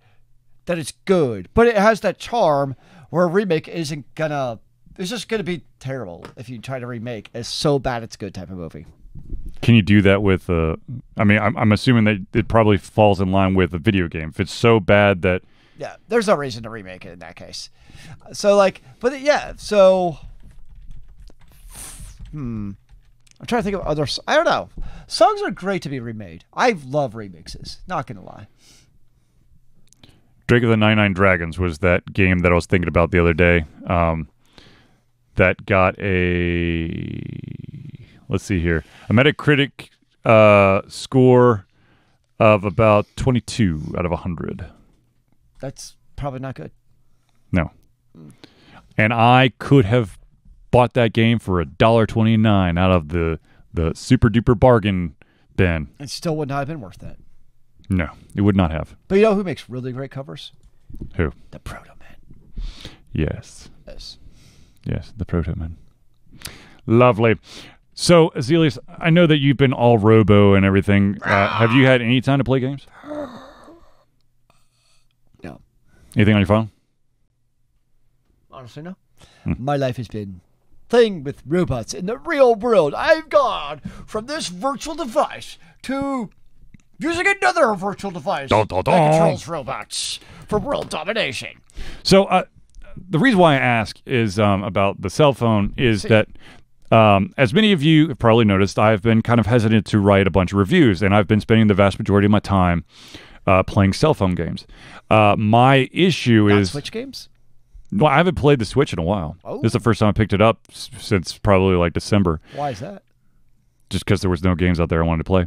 that it's good, but it has that charm where a remake isn't gonna. It's just gonna be terrible if you try to remake a so bad it's good type of movie. Can you do that with? I mean, I'm assuming that it probably falls in line with a video game. If it's so bad that. Yeah, there's no reason to remake it in that case. So like, but yeah, so. I'm trying to think of other. I don't know. Songs are great to be remade. I love remixes. Not gonna lie. Drake of the 99 Dragons was that game that I was thinking about the other day. That got a. Let's see here. A Metacritic score of about 22 out of 100. That's probably not good. No. And I could have bought that game for $1.29 out of the super duper bargain bin. It still would not have been worth that. No, it would not have. But you know who makes really great covers? Who? The Proto Man. Yes. Yes, the Proto Man. Lovely. So, Azelius, I know that you've been all robo and everything. Have you had any time to play games? No. Anything on your phone? Honestly, no. My life has been playing with robots in the real world. I've gone from this virtual device to using another virtual device that controls robots for world domination. So, the reason why I ask is about the cell phone is that as many of you have probably noticed, I've been kind of hesitant to write a bunch of reviews, and I've been spending the vast majority of my time playing cell phone games. My issue is... Switch games? Well, I haven't played the Switch in a while. Oh. This is the first time I picked it up since probably like December. Why is that? Just because there was no games out there I wanted to play.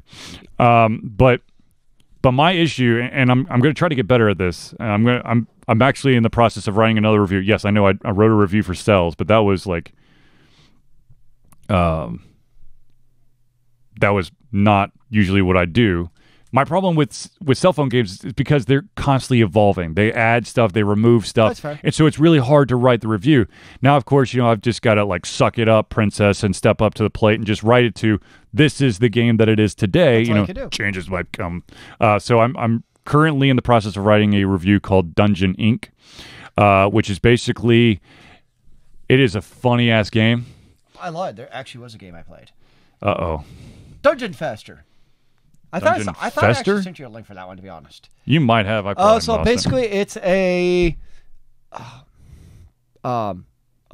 But my issue, and I'm going to try to get better at this. I'm actually in the process of writing another review. Yes, I know I wrote a review for Cells, but that was like, that was not usually what I do. My problem with cell phone games is because they're constantly evolving. They add stuff, they remove stuff. That's fair. And so it's really hard to write the review. Now, of course, I've just got to like suck it up, princess, and step up to the plate and just write it to, this is the game that it is today. That's all you can do. Changes might come. So I'm currently in the process of writing a review called Dungeon Inc., which is basically, it is a funny ass game. I lied. There actually was a game I played. Uh-oh. Dungeon Fester. I thought I actually Fester? sent you a link for that one, to be honest. You might have. I probably So lost basically, it. it's a. Oh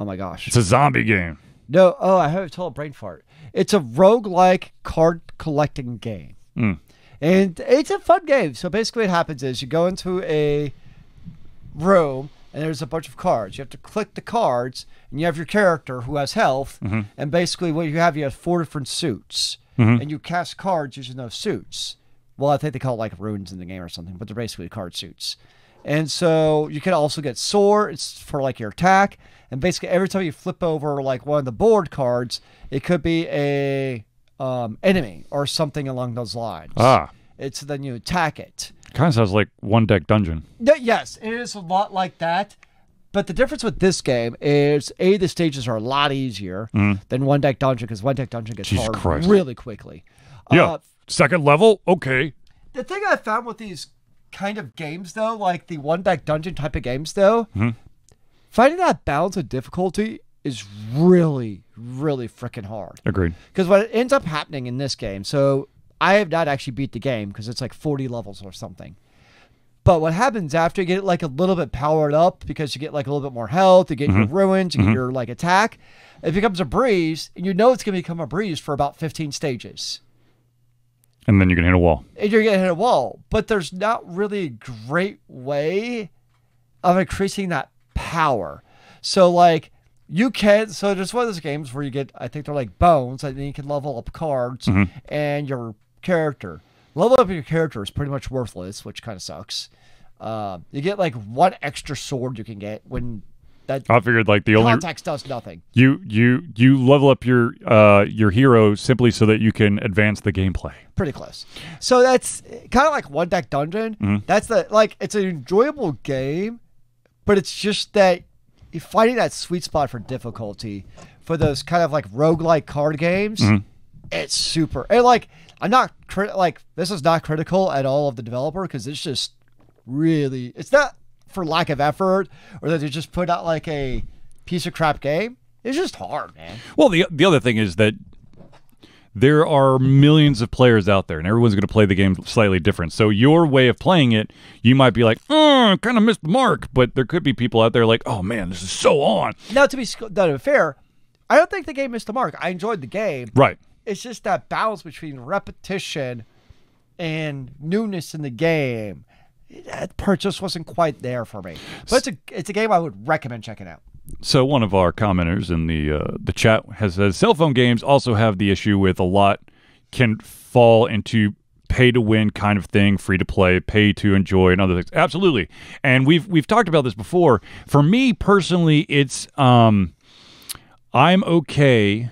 my gosh. It's a zombie game. No. Oh, I have a total brain fart. It's a roguelike card collecting game. Mm. And it's a fun game. So basically, what happens is you go into a room and there's a bunch of cards. You have to click the cards, and you have your character who has health. Mm-hmm. And basically, what you have 4 different suits. Mm-hmm. And you cast cards using those suits. Well, I think they call it like runes in the game or something, but they're basically card suits. And so you can also get sword. It's for like your attack. And basically, every time you flip over like one of the board cards, it could be a enemy or something along those lines. It's then you attack it. Kind of sounds like One Deck Dungeon. Yes, it is a lot like that. But the difference with this game is, the stages are a lot easier than One Deck Dungeon, because One Deck Dungeon gets Jesus hard Christ. really quickly. Yeah. Second level? Okay. The thing I found with these kind of games, though, like the One Deck Dungeon type of games, though, finding that balance of difficulty is really, really freaking hard. Agreed. Because what ends up happening in this game, so I have not actually beat the game because it's like 40 levels or something. But what happens after you get like a little bit powered up, because you get like a little bit more health, you get your ruins, you get your like attack, it becomes a breeze, and it's going to become a breeze for about 15 stages. And then you can hit a wall. And you're going to hit a wall. But there's not really a great way of increasing that power. So like so there's one of those games where you get, I think they're like bones, and then you can level up cards and your character. Level up your character is pretty much worthless, which kind of sucks. You get like 1 extra sword you can get when that I figured like the only context does nothing. you level up your hero simply so that you can advance the gameplay. Pretty close. So that's kind of like One Deck Dungeon. That's it's an enjoyable game, but it's just that you're finding that sweet spot for difficulty for those kind of like roguelike card games. It's super. And like, I'm not this is not critical at all of the developer, because it's just really, it's not for lack of effort or that they just put out like a piece of crap game. It's just hard, man. Well, the other thing is that there are millions of players out there, and everyone's going to play the game slightly different. So your way of playing it, you might be like, I kind of missed the mark. But there could be people out there like, oh, man, this is so on. Now, to be fair, I don't think the game missed the mark. I enjoyed the game. Right. It's just that balance between repetition and newness in the game. That part just wasn't quite there for me. But it's a game I would recommend checking out. So one of our commenters in the chat has said cell phone games also have the issue with a lot can fall into pay to win kind of thing, free to play, pay to enjoy, and other things. Absolutely, and we've talked about this before. For me personally, it's I'm okay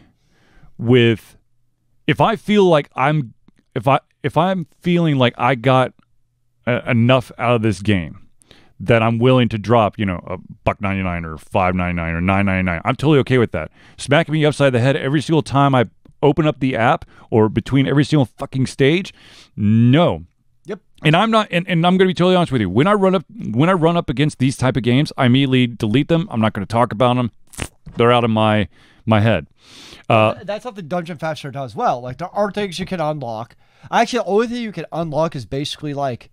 with if I feel like I'm feeling like I got enough out of this game that I'm willing to drop, $1.99 or $5.99 or $9.99. I'm totally okay with that. Smacking me upside the head every single time I open up the app or between every single fucking stage, no. Yep. And I'm not, and I'm going to be totally honest with you. When I run up against these type of games, I immediately delete them. I'm not going to talk about them. They're out of my head. That's what the Dungeon Faster does well. Like there are things you can unlock. Actually, the only thing you can unlock is basically like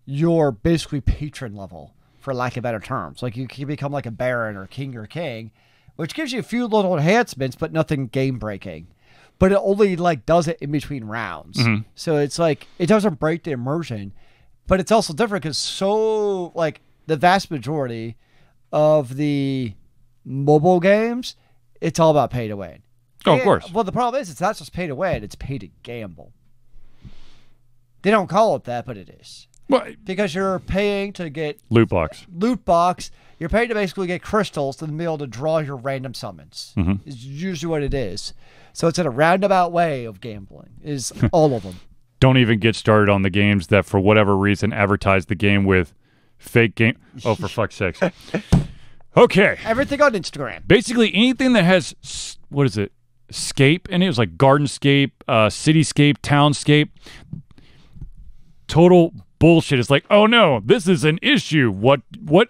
your patron level, for lack of better terms. Like you can become like a baron or king or king, which gives you a few little enhancements, but nothing game breaking. But it only like does it in between rounds. Mm-hmm. So it's like it doesn't break the immersion, but it's also different because so like the vast majority of the mobile games, it's all about pay to win. Oh, of course. Well, the problem is it's not just pay to win; it's pay to gamble. They don't call it that, but it is. Well, because you're paying to get loot box. You're paying to basically get crystals to be able to draw your random summons. Mm-hmm. Is usually what it is. So it's in a roundabout way of gambling. Is all of them. Don't even get started on the games that, for whatever reason, advertise the game with fake game. Oh, for fuck's sakes. Okay. Everything on Instagram. Basically, anything that has scape in it. It was like gardenscape, cityscape, townscape. Total bullshit. It's like, oh no, this is an issue. What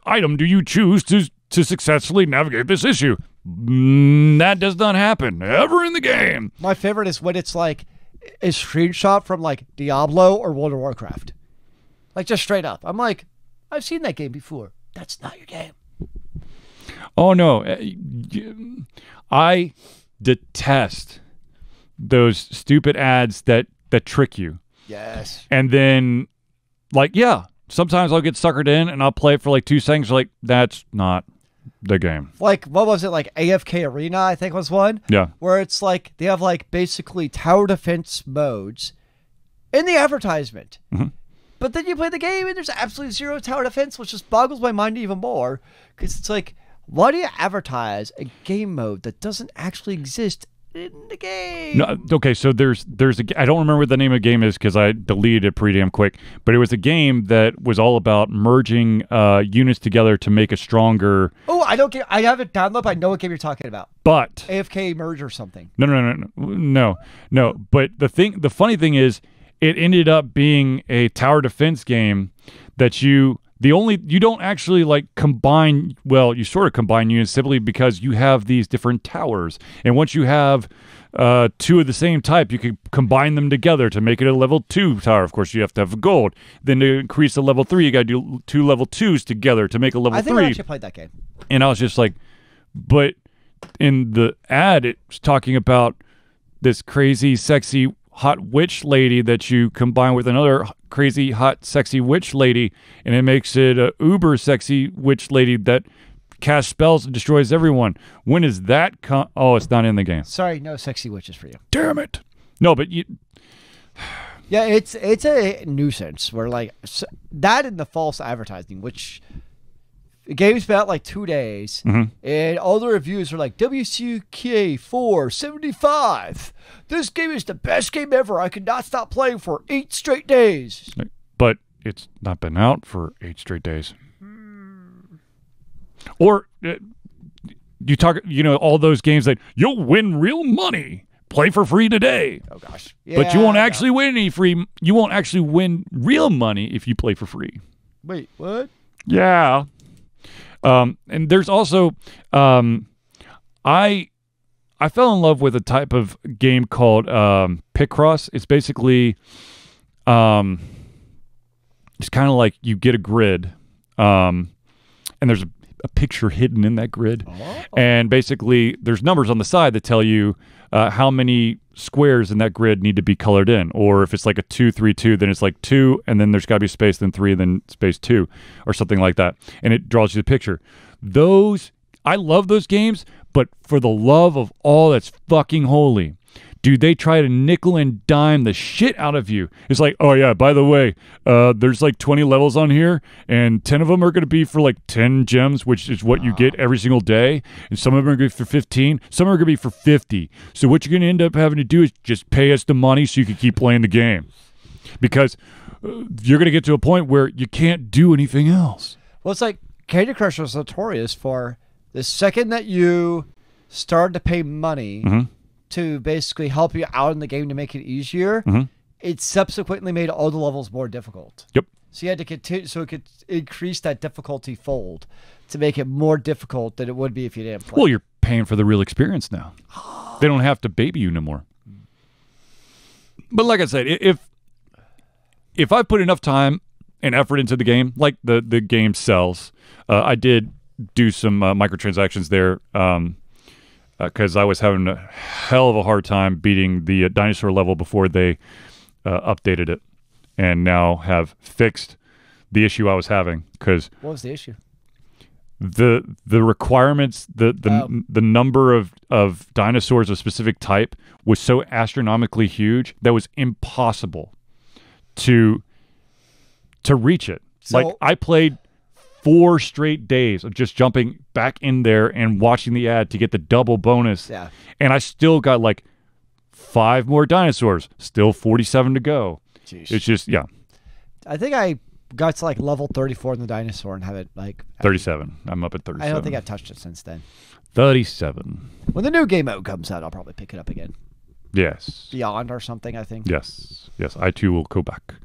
item do you choose to successfully navigate this issue? That does not happen ever in the game. My favorite is when it's like a screenshot from like Diablo or World of Warcraft. Like just straight up. I'm like, I've seen that game before. That's not your game. Oh no. I detest those stupid ads that trick you. Yes. And then, like, yeah, sometimes I'll get suckered in and I'll play it for like 2 seconds. Like, that's not the game. Like, what was it? Like AFK Arena, I think was one. Yeah. Where it's like, they have like basically tower defense modes in the advertisement. Mm-hmm. But then you play the game and there's absolutely zero tower defense, which just boggles my mind even more. Because it's like, why do you advertise a game mode that doesn't actually exist in the game? No, okay, so there's I don't remember what the name of the game is because I deleted it pretty damn quick, but it was a game that was all about merging units together to make a stronger. Oh, I don't get. I have it downloaded. I know what game you're talking about. But AFK merge or something. No. But the funny thing is, it ended up being a tower defense game that you don't actually like combine. Well, you sort of combine units simply because you have these different towers, and once you have 2 of the same type, you can combine them together to make it a level 2 tower. Of course, you have to have gold. Then to increase the level 3, you got to do 2 level 2s together to make a level 3. I think I actually played that game. And I was just like, but in the ad, it's talking about this crazy, sexy, hot witch lady that you combine with another crazy, hot, sexy witch lady, and it makes it a uber sexy witch lady that casts spells and destroys everyone. When is that oh, it's not in the game. Sorry, no sexy witches for you. Damn it. No, but you... Yeah, it's a nuisance. Where like that and the false advertising, which the game's been out like 2 days, and all the reviews are like WCK 475. This game is the best game ever. I could not stop playing for 8 straight days. But it's not been out for 8 straight days. Or you talk, all those games that you'll win real money. Play for free today. Oh gosh. Yeah, but you won't actually win any free. You won't actually win real money if you play for free. Wait, what? Yeah. And there's also I fell in love with a type of game called Picross. It's basically it's kind of like you get a grid, and there's a picture hidden in that grid, and basically there's numbers on the side that tell you how many squares in that grid need to be colored in, or if it's like a 2-3-2, then it's like 2, and then there's got to be space, then 3, then space 2, or something like that, and it draws you the picture. I love those games, but for the love of all that's fucking holy, dude, they try to nickel and dime the shit out of you. It's like, oh yeah, by the way, there's like 20 levels on here, and 10 of them are going to be for like 10 gems, which is what you get every single day. And some of them are going to be for 15. Some are going to be for 50. So what you're going to end up having to do is just pay us the money so you can keep playing the game. Because you're going to get to a point where you can't do anything else. Well, it's like Candy Crush was notorious for the second that you started to pay money to basically help you out in the game to make it easier, it subsequently made all the levels more difficult. Yep. So you had to continue, so it could increase that difficulty fold to make it more difficult than it would be if you didn't play. Well, you're paying for the real experience now. They don't have to baby you no more. But like I said, if I put enough time and effort into the game, like the game sells, I did do some microtransactions there because I was having a hell of a hard time beating the dinosaur level before they updated it, and now have fixed the issue I was having. Because what was the issue? The requirements, the number of dinosaurs of specific type was so astronomically huge that was impossible to reach it. So, like I played 4 straight days of just jumping back in there and watching the ad to get the double bonus. Yeah. And I still got like 5 more dinosaurs, still 47 to go. Jeez. It's just, yeah. I think I got to like level 34 in the dinosaur and have it like 37. I'm up at 37. I don't think I've touched it since then. 37. When the new game mode comes out, I'll probably pick it up again. Yes. Beyond or something, I think. Yes. I too will go back.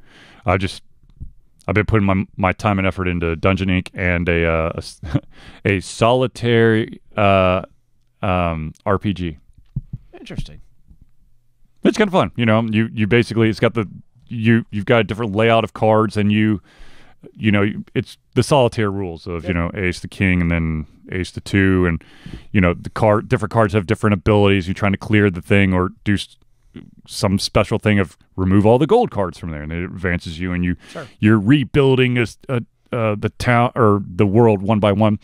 I've been putting my time and effort into Dungeon Inc. and a solitary RPG. Interesting. It's kind of fun, you know. You basically, it's got you've got a different layout of cards, and you know it's the solitaire rules of ace to king and then ace to 2, and different cards have different abilities. You're trying to clear the thing or do some special thing of remove all the gold cards from there, and it advances you, and you're rebuilding the town or the world one by one.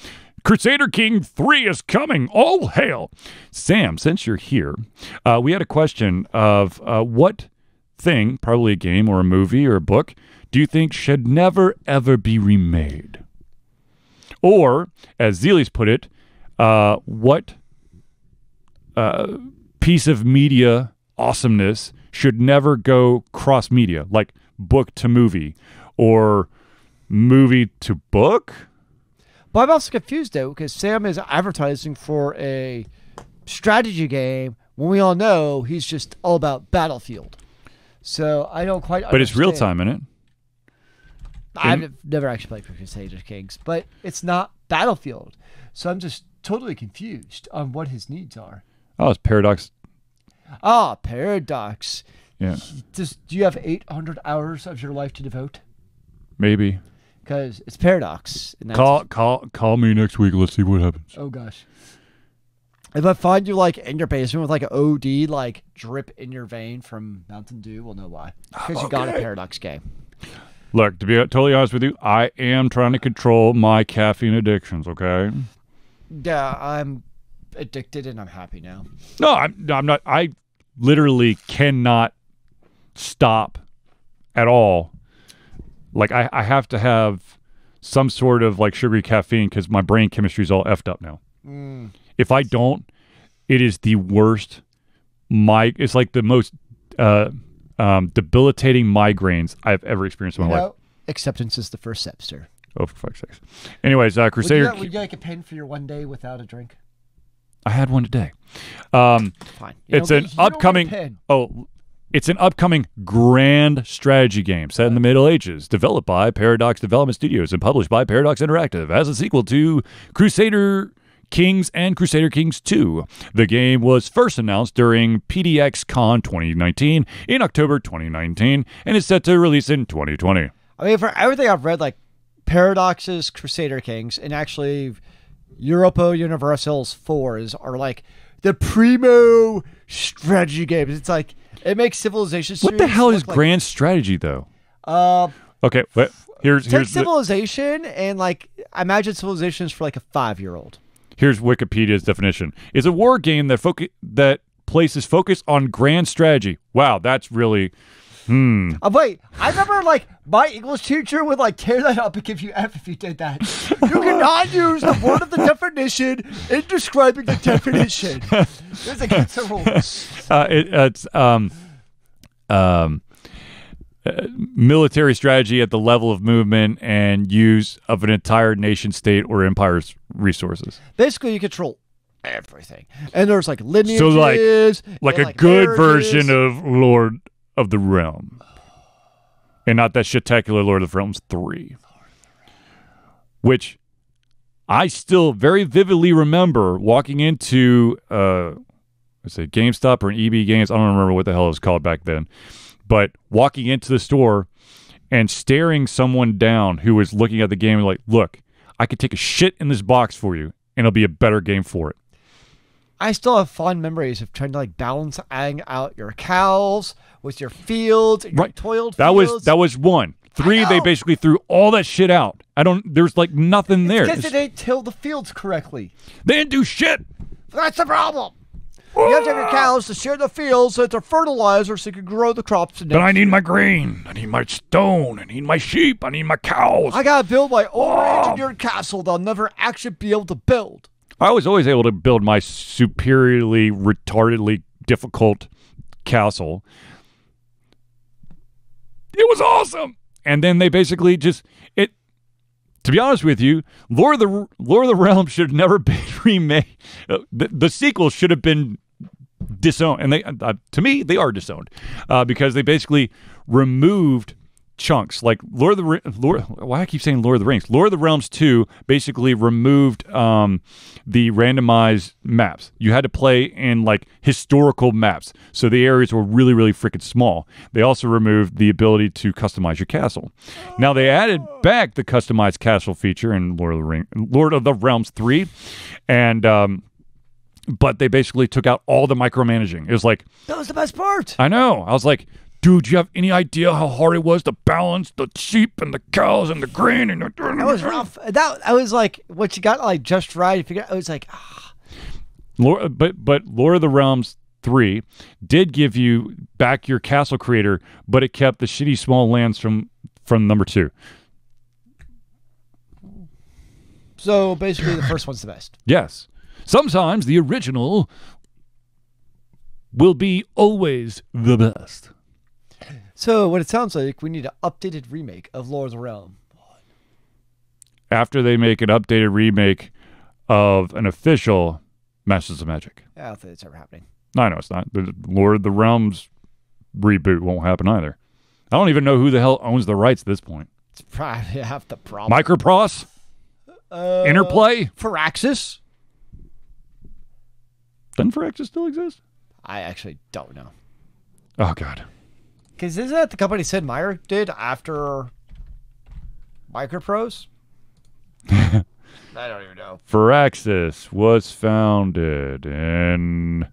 Crusader King 3 is coming. All hail. Sam, since you're here, we had a question of what thing, probably a game or a movie or a book, do you think should never, ever be remade? Or, as Zealey's put it, what piece of media awesomeness should never go cross-media, like book to movie or movie to book? But I'm also confused, though, because Sam is advertising for a strategy game when we all know he's just all about Battlefield. So I don't quite understand. But it's real time, isn't it? I've never actually played for Crusader Kings, but it's not Battlefield. So I'm just totally confused on what his needs are. Oh, it's Paradox. Ah, Paradox. Yeah. Do you have 800 hours of your life to devote? Maybe. Because it's Paradox. And Call me next week. Let's see what happens. Oh, gosh. If I find you like in your basement with like an OD like drip in your vein from Mountain Dew, we'll know why. Because you got a Paradox game. Look, to be totally honest with you, I am trying to control my caffeine addictions, okay? Yeah, I'm addicted and I'm happy now. No, I'm not. I literally cannot stop at all. Like, I have to have some sort of like sugary caffeine because my brain chemistry is all effed up now. If I don't, it is the worst. It's like the most debilitating migraines I've ever experienced in my life. Acceptance is the first step, sir. Oh, for fuck's sakes. Anyways, Crusader... Would you like a pen for your one day without a drink? I had one today. Fine. It's an upcoming... Oh, It's an upcoming grand strategy game set in the Middle Ages, developed by Paradox Development Studios and published by Paradox Interactive as a sequel to Crusader Kings and Crusader Kings 2. The game was first announced during PDX Con 2019 in October 2019 and is set to release in 2020. I mean, for everything I've read, like Paradox's Crusader Kings and actually Europa Universal's 4s are like the primo strategy games. It's like it makes Civilization. What the hell is grand strategy, though? Okay, but here's Civilization and like I imagine Civilization is for like a 5-year-old. Here's Wikipedia's definition: is a war game that places focus on grand strategy. Wow, that's really. Wait, I remember like my English teacher would like tear that up and give you F if you did that. You cannot use the word of the definition in describing the definition. It's against the rules. Military strategy at the level of movement and use of an entire nation state or empire's resources. Basically, you control everything, and there's like lineages. So like a good version of Lord of the Realm, and not that shitacular Lord of the Realms 3, which I still very vividly remember walking into let's say GameStop or an EB Games. I don't remember what the hell it was called back then, but walking into the store and staring someone down who was looking at the game and like, look, I could take a shit in this box for you, and it'll be a better game for it. I still have fond memories of trying to like balance out your cows with your fields, and your toiled fields. That was 1. 3, they basically threw all that shit out. There's like nothing there. Because they didn't till the fields correctly. They didn't do shit. That's the problem. You have to have your cows to share the fields so that they're fertilizer so you can grow the crops. But I need my grain. I need my stone. I need my sheep. I need my cows. I gotta build my over-engineered castle that I'll never actually be able to build. I was always able to build my superiorly, retardedly difficult castle. It was awesome. And then they basically just to be honest with you, Lord of the Realms should have never been remade. The sequel should have been disowned, and they to me they are disowned because they basically removed chunks like why do I keep saying Lord of the Rings? Lord of the Realms 2 basically removed the randomized maps. You had to play in like historical maps, so the areas were really, really freaking small. They also removed the ability to customize your castle. Now they added back the customized castle feature in Lord of the Realms 3, and but they basically took out all the micromanaging. It was like that was the best part. I know. I was like, dude, do you have any idea how hard it was to balance the sheep and the cows and the grain? And that was rough. I was like, what you got like just right. I was like, But Lord of the Realms 3 did give you back your castle creator, but it kept the shitty small lands from number 2. So basically, the first one's the best. Yes. Sometimes the original will be always the best. So what it sounds like, we need an updated remake of Lord of the Realm. After they make an updated remake of an official Masters of Magic. I don't think it's ever happening. I know it's not. The Lord of the Realms reboot won't happen either. I don't even know who the hell owns the rights at this point. It's probably half the problem. Microprose? Interplay? Firaxis? Doesn't Firaxis still exist? I actually don't know. Oh, God. Because isn't that the company Sid Meier did after Microprose? I don't even know. Firaxis was founded in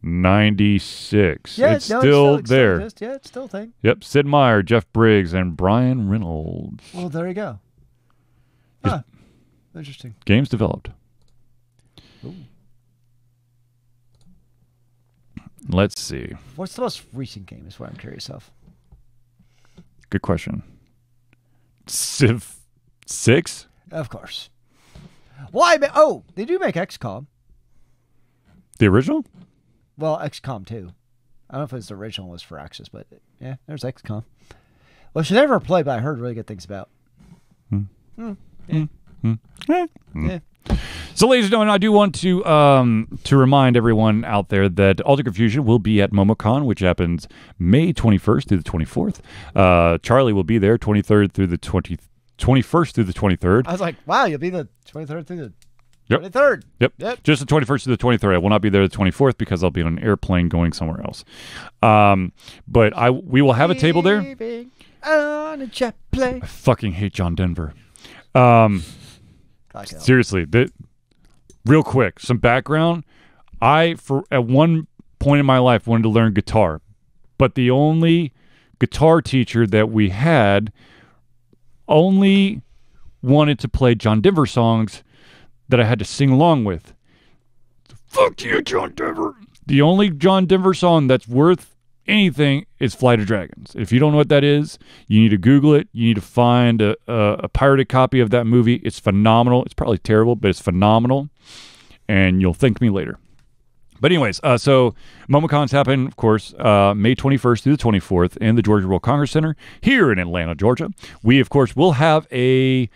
96. Yeah, it's still there. Yeah, it's still a thing. Yep, Sid Meier, Jeff Briggs, and Brian Reynolds. Well, there you go. Huh. Interesting. Games developed. Ooh. Let's see. What's the most recent game is what I'm curious of. Good question. Civ 6? Of course. Why? They do make XCOM. The original? Well, XCOM 2. I don't know if it's the original was for Axis, but yeah, there's XCOM. Well, I should never play, but I heard really good things about. Yeah. So, ladies and gentlemen, I do want to remind everyone out there that Alter Confusion will be at MomoCon, which happens May 21st through the 24th. Charlie will be there 23rd through the 21st through the 23rd. I was like, wow, you'll be the 23rd through the Yep. 23rd. Yep. Just the 21st to the 23rd. I will not be there the 24th because I'll be on an airplane going somewhere else. But we will have a table there. Leaving on a jet plane. I fucking hate John Denver. Fuck hell. Seriously, real quick, some background. At one point in my life, wanted to learn guitar, but the only guitar teacher that we had only wanted to play John Denver songs that I had to sing along with. Fuck you, John Denver. The only John Denver song that's worth anything is Flight of Dragons. If you don't know what that is, you need to Google it. You need to find a pirated copy of that movie. It's phenomenal. It's probably terrible, but it's phenomenal. And you'll thank me later. But anyways, so MomoCons happen, of course, May 21st through the 24th in the Georgia World Congress Center here in Atlanta, Georgia. We, of course, will have a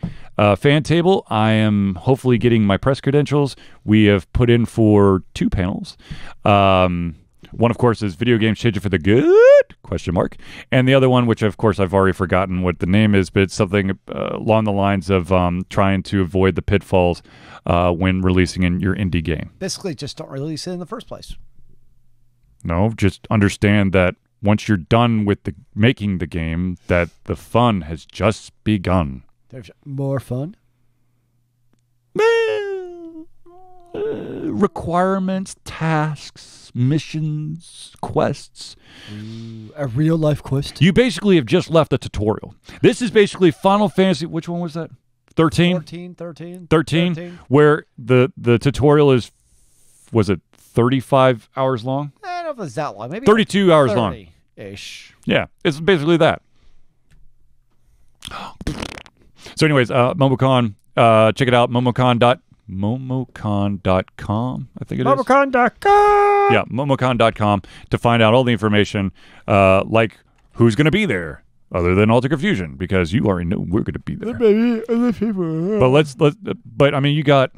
fan table. I am hopefully getting my press credentials. We have put in for 2 panels. One, of course, is Video Games Changing for the Good? ? And the other one, which, of course, I've already forgotten what the name is, but it's something along the lines of trying to avoid the pitfalls when releasing in your indie game. Basically, just don't release it in the first place. No, just understand that once you're done with making the game, that the fun has just begun. There's more fun. Requirements, tasks, missions, quests. A real life quest. You basically have just left a tutorial. This is basically Final Fantasy. Which one was that? 13? 13, where the tutorial is, was it 35 hours long? I don't know if it's that long. Maybe 32 hours long. 30-ish. Yeah, it's basically that. So anyways, MomoCon, check it out, momocon.com, I think it is. MomoCon.com. Yeah, momocon.com to find out all the information, like who's going to be there, other than Alter Confusion, because you already know we're going to be there. Maybe other people. But I mean, you got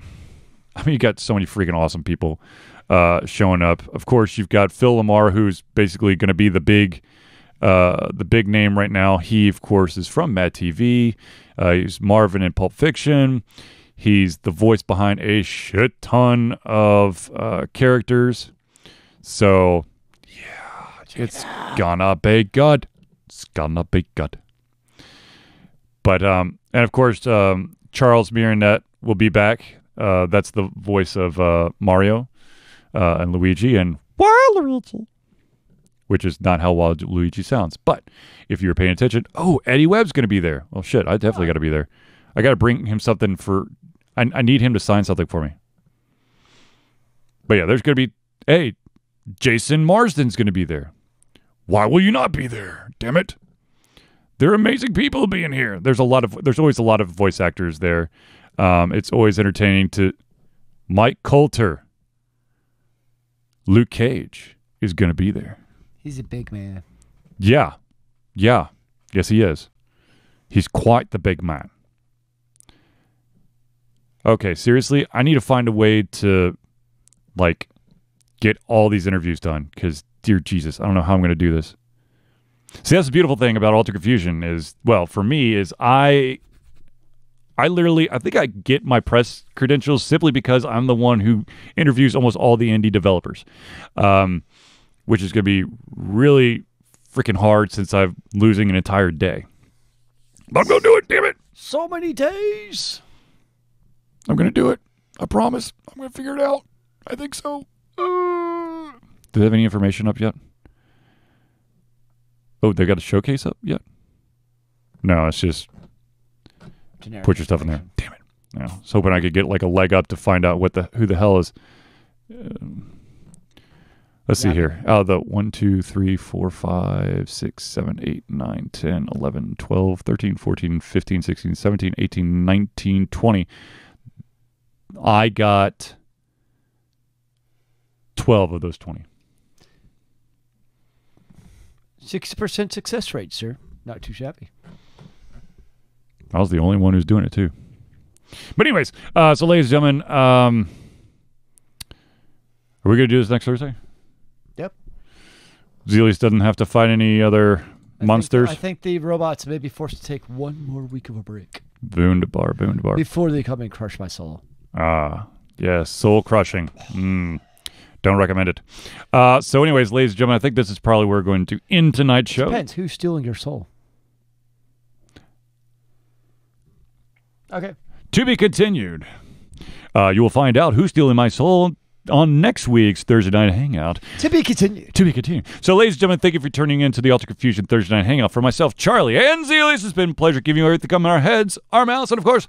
so many freaking awesome people showing up. Of course, you've got Phil Lamar, who's basically going to be the big name right now. He, of course, is from Mad TV. He's Marvin in Pulp Fiction. He's the voice behind a shit ton of characters. So, yeah, it's gonna be good. It's gonna be good. But, and of course, Charles Martinet will be back. That's the voice of Mario and Luigi and Wild Luigi, which is not how Wild Luigi sounds. But if you were paying attention, Eddie Webb's going to be there. Oh, shit, I definitely got to be there. I got to bring him something for... I need him to sign something for me. But yeah, there's going to be... Hey, Jason Marsden's going to be there. Why will you not be there? Damn it. They're amazing people being here. There's always a lot of voice actors there. It's always entertaining to... Mike Coulter. Luke Cage is going to be there. He's a big man. Yeah. Yeah. Yes, he is. He's quite the big man. Okay, seriously, I need to find a way to, get all these interviews done, because, dear Jesus, I don't know how I'm going to do this. See, that's the beautiful thing about Alter Confusion is, well, for me, is I think I get my press credentials simply because I'm the one who interviews almost all the indie developers, which is going to be really freaking hard since I'm losing an entire day. But I'm going to do it, damn it. So many days. I'm going to do it. I promise. I'm going to figure it out. I think so. Do they have any information up yet? Oh, they got a showcase up yet? No, it's just Generic put your stuff in there. Damn it. I was hoping I could get a leg up to find out who the hell is. Let's see here. The 1, 2, 3, 4, 5, 6, 7, 8, 9, 10, 11, 12, 13, 14, 15, 16, 17, 18, 19, 20. I got 12 of those 20. 60% success rate, sir. Not too shabby. I was the only one who's doing it too. But anyways, so ladies and gentlemen, are we going to do this next Thursday? Yep. Zelius doesn't have to fight any other monsters. I think the robots may be forced to take one more week of a break. Wunderbar, wunderbar. Before they come and crush my soul. Yes, soul crushing. Don't recommend it. So anyways, ladies and gentlemen, I think this is probably where we're going to end tonight's show. Depends. Who's stealing your soul? Okay. To be continued. You will find out who's stealing my soul on next week's Thursday Night Hangout. To be continued. To be continued. So, ladies and gentlemen, thank you for tuning in to the Ultra Confusion Thursday Night Hangout. For myself, Charlie, and Zelius, it's been a pleasure giving you everything come in our heads, our mouths, and, of course,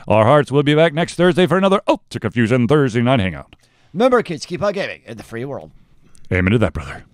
our hearts. We'll be back next Thursday for another Ultra Confusion Thursday Night Hangout. Remember, kids, keep on gaming in the free world. Amen to that, brother.